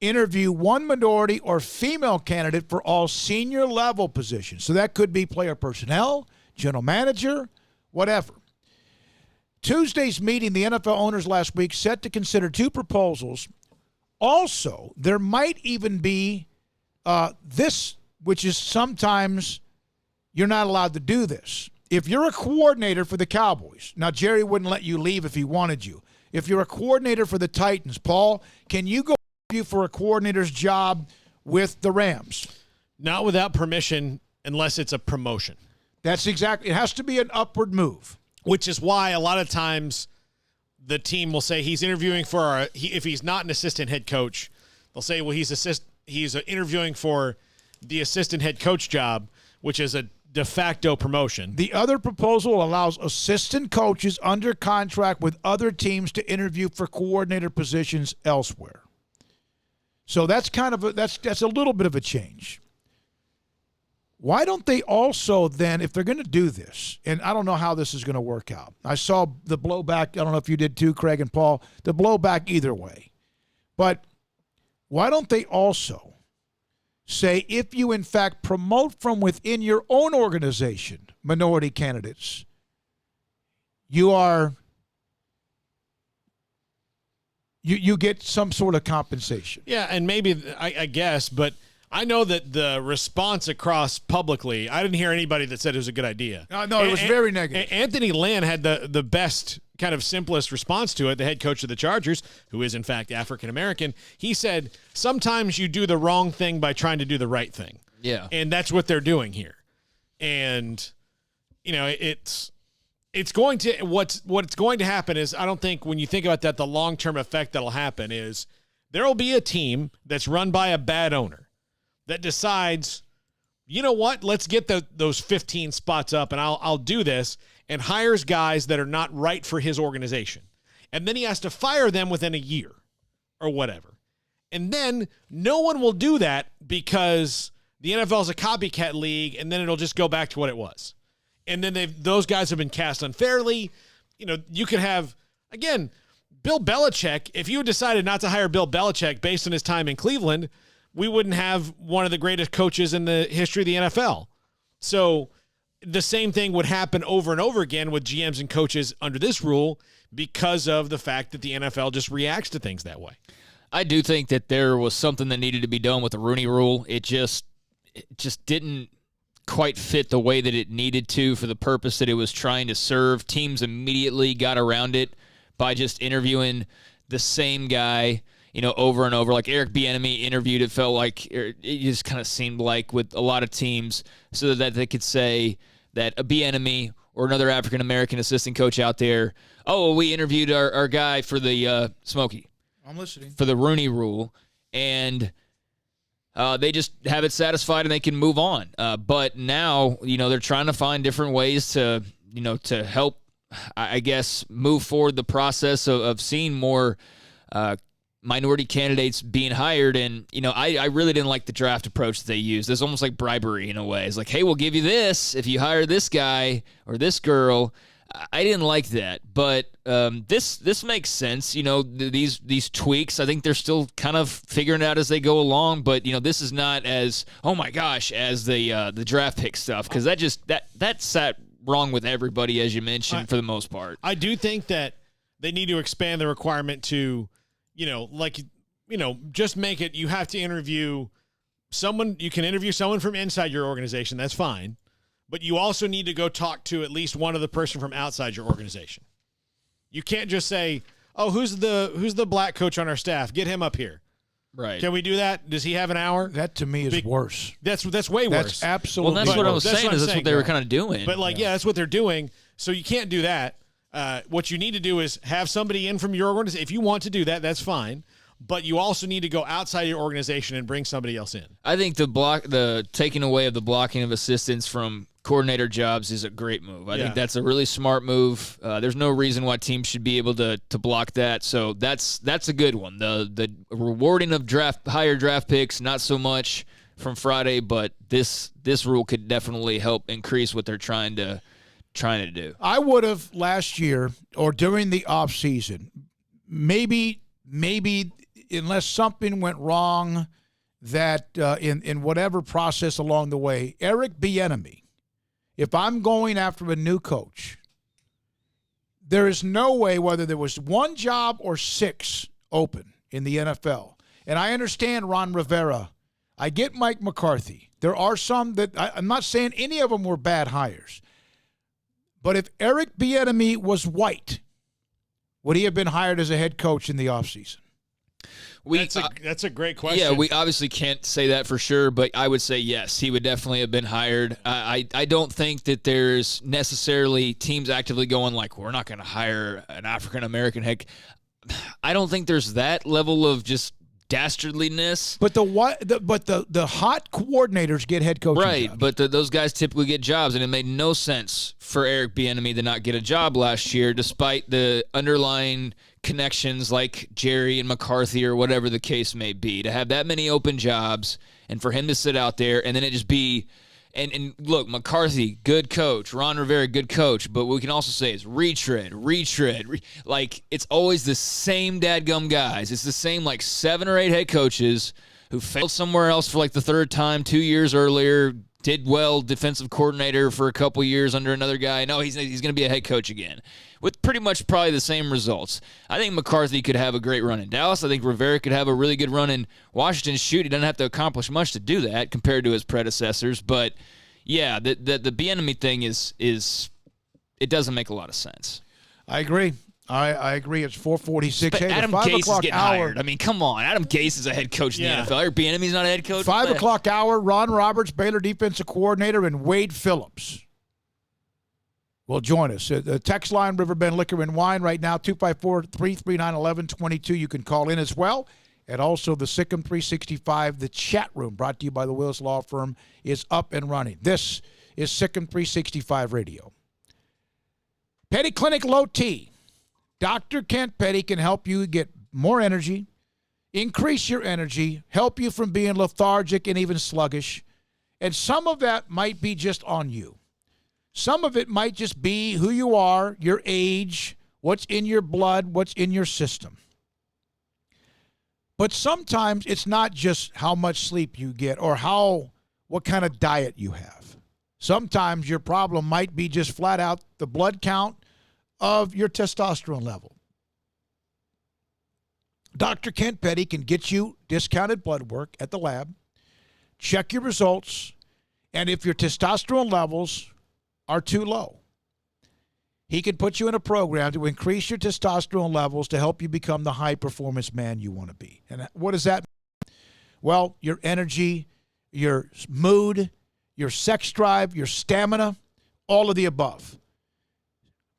interview 1 minority or female candidate for all senior level positions. So that could be player personnel, general manager, whatever. Tuesday's meeting, the NFL owners last week set to consider 2 proposals. Also, there might even be this, which is sometimes you're not allowed to do this. If you're a coordinator for the Cowboys, now Jerry wouldn't let you leave if he wanted you. If you're a coordinator for the Titans, Paul, can you go you for a coordinator's job with the Rams? Not without permission unless it's a promotion. That's exactly. It has to be an upward move. Which is why a lot of times the team will say he's interviewing for if he's not an assistant head coach, they'll say, well, he's interviewing for the assistant head coach job, which is a de facto promotion. The other proposal allows assistant coaches under contract with other teams to interview for coordinator positions elsewhere. So that's kind of that's a little bit of a change. Why don't they also then, if they're going to do this, and I don't know how this is going to work out. I saw the blowback. I don't know if you did too, Craig and Paul, the blowback either way. But why don't they also say if you, in fact, promote from within your own organization minority candidates, you are you get some sort of compensation. Yeah, and maybe, I guess, but I know that the response across publicly, I didn't hear anybody that said it was a good idea. No, it was very negative. Anthony Lynn had the best, kind of simplest response to it, the head coach of the Chargers, who is in fact African-American. He said, sometimes you do the wrong thing by trying to do the right thing. Yeah. And that's what they're doing here. And, you know, it's going to, what's going to happen is, I don't think when you think about that, the long-term effect that'll happen is there will be a team that's run by a bad owner that decides, you know what, let's get those 15 spots up and I'll do this, and hires guys that are not right for his organization. And then he has to fire them within a year or whatever. And then no one will do that because the NFL is a copycat league, and then it'll just go back to what it was. And then those guys have been cast unfairly. You know, you could have, again, Bill Belichick. If you had decided not to hire Bill Belichick based on his time in Cleveland, we wouldn't have one of the greatest coaches in the history of the NFL. So the same thing would happen over and over again with GMs and coaches under this rule because of the fact that the NFL just reacts to things that way. I do think that there was something that needed to be done with the Rooney Rule. It just didn't quite fit the way that it needed to for the purpose that it was trying to serve. Teams immediately got around it by just interviewing the same guy, you know, over and over. Like Eric Bieniemy interviewed, it felt like, it just kind of seemed like with a lot of teams, so that they could say that a Bieniemy or another African-American assistant coach out there, oh, we interviewed our guy for the Smokey. I'm listening. For the Rooney Rule, and they just have it satisfied and they can move on. But now, you know, they're trying to find different ways to, you know, to help, I guess, move forward the process of seeing more minority candidates being hired. And, you know, I really didn't like the draft approach that they used. It's almost like bribery in a way. It's like, hey, we'll give you this if you hire this guy or this girl. I didn't like that, but this makes sense. You know, these tweaks, I think they're still kind of figuring it out as they go along. But you know, this is not as, oh my gosh, as the draft pick stuff, because that sat wrong with everybody, as you mentioned, for the most part. I do think that they need to expand the requirement to, you know, like, you know, just make it, you have to interview someone. You can interview someone from inside your organization. That's fine. But you also need to go talk to at least one other person from outside your organization. You can't just say, oh, who's the black coach on our staff? Get him up here. Right. Can we do that? Does he have an hour? That to me is worse. That's way worse. That's absolutely Well, that's what I was saying. That's what they were kind of doing. But that's what they're doing. So you can't do that. What you need to do is have somebody in from your organization. If you want to do that, that's fine. But you also need to go outside your organization and bring somebody else in. I think the taking away of the blocking of assistants from coordinator jobs is a great move. I think that's a really smart move. There's no reason why teams should be able to block that. So that's a good one. The rewarding of higher draft picks, not so much from Friday, but this rule could definitely help increase what they're trying to do. I would have last year or during the off season, maybe unless something went wrong that in whatever process along the way, Eric Bieniemy, if I'm going after a new coach, there is no way, whether there was one job or 6 open in the NFL. And I understand Ron Rivera. I get Mike McCarthy. There are some that I'm not saying any of them were bad hires. But if Eric Bieniemy was white, would he have been hired as a head coach in the offseason? That's a great question. Yeah, we obviously can't say that for sure, but I would say yes, he would definitely have been hired. I don't think that there's necessarily teams actively going like, we're not going to hire an African-American head. I don't think there's that level of just dastardliness. But the hot coordinators get head coaching right, jobs. But those guys typically get jobs, and it made no sense for Eric Bieniemy to not get a job last year, despite the underlying connections like Jerry and McCarthy or whatever the case may be, to have that many open jobs and for him to sit out there and then it just be and look, McCarthy, good coach, Ron Rivera, good coach, but what we can also say is retread. Like, it's always the same dadgum guys. It's the same, like, 7 or 8 head coaches who failed somewhere else for, like, the third time 2 years earlier, did well, defensive coordinator for a couple years under another guy. No, he's going to be a head coach again with pretty much probably the same results. I think McCarthy could have a great run in Dallas. I think Rivera could have a really good run in Washington. Shoot, he doesn't have to accomplish much to do that compared to his predecessors. But, yeah, the Bieniemy thing is it doesn't make a lot of sense. I agree. I agree. It's 4:46. Hey, Adam Gase is getting hired. I mean, come on. Adam Gase is a head coach in the NFL. Or Bieniemy's not a head coach. 5 o'clock hour, Ron Roberts, Baylor defensive coordinator, and Wade Phillips will join us. The text line, Riverbend Liquor and Wine, right now, 254-339-1122. You can call in as well. And also the SicEm365, the chat room, brought to you by the Willis Law Firm, is up and running. This is SicEm365 Radio. Petty Clinic Low T. Dr. Kent Petty can help you get more energy, increase your energy, help you from being lethargic and even sluggish. And some of that might be just on you. Some of it might just be who you are, your age, what's in your blood, what's in your system. But sometimes it's not just how much sleep you get or what kind of diet you have. Sometimes your problem might be just flat out the blood count of your testosterone level. Dr. Kent Petty can get you discounted blood work at the lab, check your results, and if your testosterone levels are too low, he can put you in a program to increase your testosterone levels to help you become the high-performance man you want to be. And what does that mean? Well, your energy, your mood, your sex drive, your stamina, all of the above.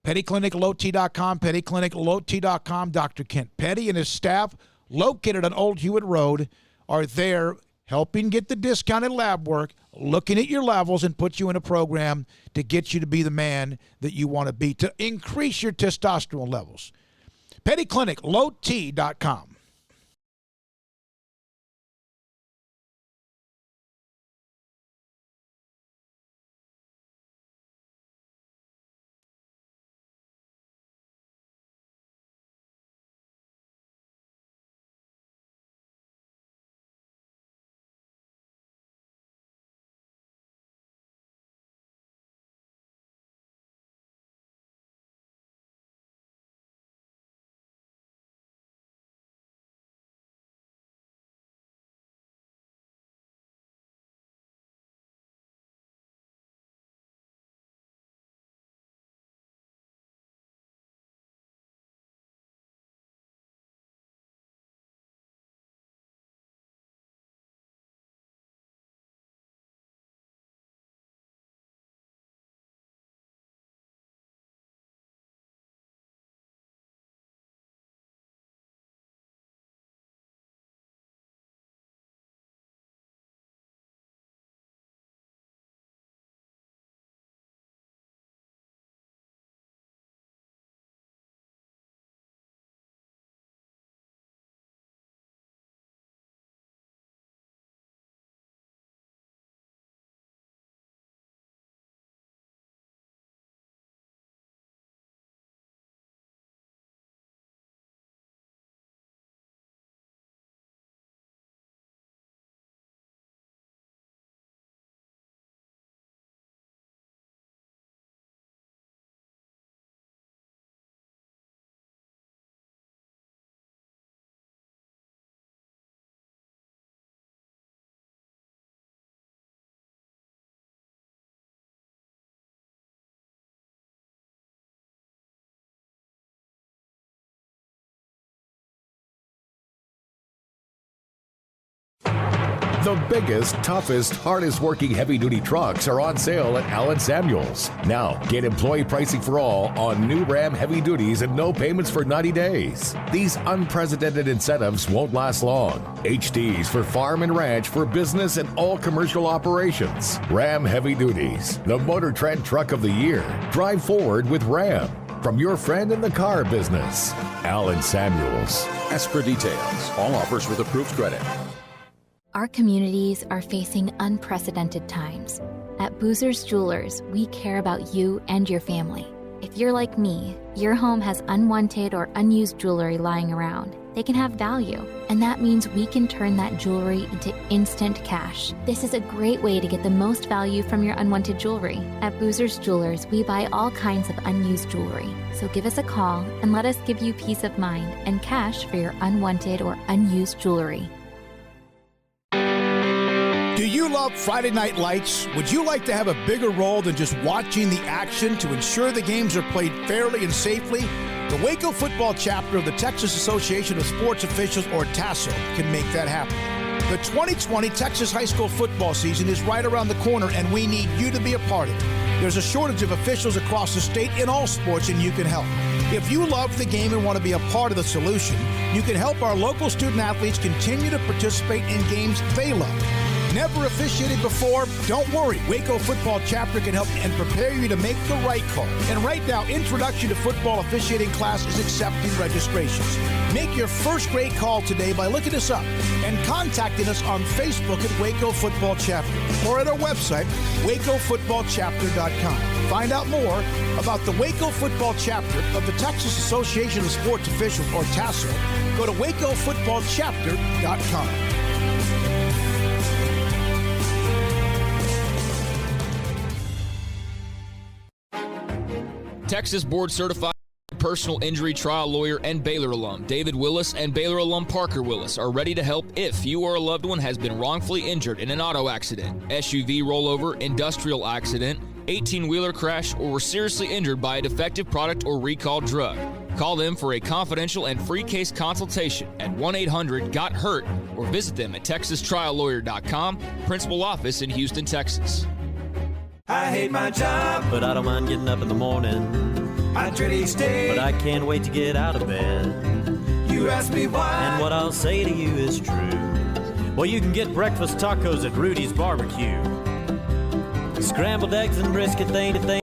PettyClinicLowT.com, PettyClinicLowT.com. Dr. Kent Petty and his staff, located on Old Hewitt Road, are there helping get the discounted lab work, looking at your levels, and put you in a program to get you to be the man that you want to be, to increase your testosterone levels. PettyClinicLowT.com. The biggest, toughest, hardest-working heavy-duty trucks are on sale at Allen Samuels. Now, get employee pricing for all on new Ram heavy duties and no payments for 90 days. These unprecedented incentives won't last long. HDs for farm and ranch, for business and all commercial operations. Ram Heavy Duties, the Motor Trend Truck of the Year. Drive forward with Ram. From your friend in the car business, Allen Samuels. Ask for details. All offers with approved credit. Our communities are facing unprecedented times. At Boozer's Jewelers, we care about you and your family. If you're like me, your home has unwanted or unused jewelry lying around. they can have value, and that means we can turn that jewelry into instant cash. This is a great way to get the most value from your unwanted jewelry. At Boozer's Jewelers, we buy all kinds of unused jewelry. So give us a call and let us give you peace of mind and cash for your unwanted or unused jewelry. Do you love Friday Night Lights? Would you like to have a bigger role than just watching the action to ensure the games are played fairly and safely? The Waco football chapter of the Texas Association of Sports Officials, or TASO, can make that happen. The 2020 Texas high school football season is right around the corner, and we need you to be a part of it. There's a shortage of officials across the state in all sports, and you can help. If you love the game and want to be a part of the solution, you can help our local student athletes continue to participate in games they love. Never officiated before? Don't worry. Waco Football Chapter can help and prepare you to make the right call. And right now, Introduction to Football Officiating class is accepting registrations. Make your first grade call today by looking us up and contacting us on Facebook at Waco Football Chapter or at our website, wacofootballchapter.com. Find out more about the Waco Football Chapter of the Texas Association of Sports Officials, or TASO. Go to wacofootballchapter.com. Texas board certified personal injury trial lawyer and Baylor alum David Willis and Baylor alum Parker Willis are ready to help if you or a loved one has been wrongfully injured in an auto accident, SUV rollover, industrial accident, 18-wheeler crash, or were seriously injured by a defective product or recalled drug. Call them for a confidential and free case consultation at 1-800-GOT-HURT or visit them at texastriallawyer.com, principal office in Houston, Texas. I hate my job, but I don't mind getting up in the morning. I dread each day, but I can't wait to get out of bed. You ask me why, and what I'll say to you is true. Well, you can get breakfast tacos at Rudy's Barbecue. Scrambled eggs and brisket, they ain't a thing.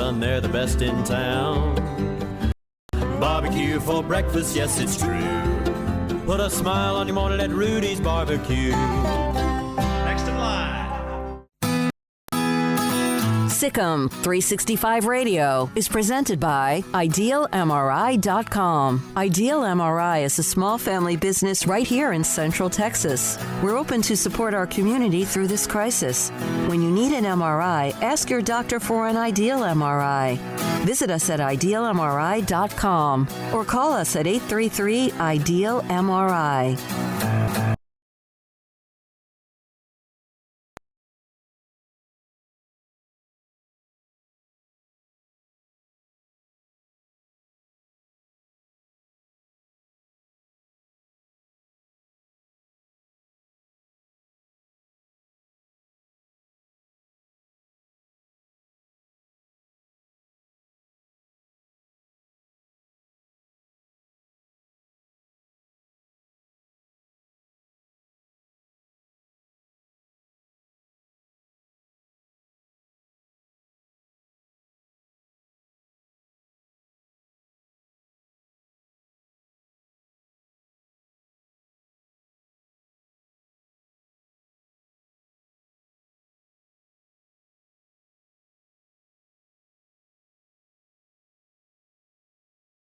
Son, they're the best in town. Barbecue for breakfast, yes, it's true. Put a smile on your morning at Rudy's Barbecue. Next in line. SicEm365 Radio is presented by IdealMRI.com. Ideal MRI is a small family business right here in Central Texas. We're open to support our community through this crisis. When you need an MRI, ask your doctor for an Ideal MRI. Visit us at IdealMRI.com or call us at 833-IDEAL-MRI.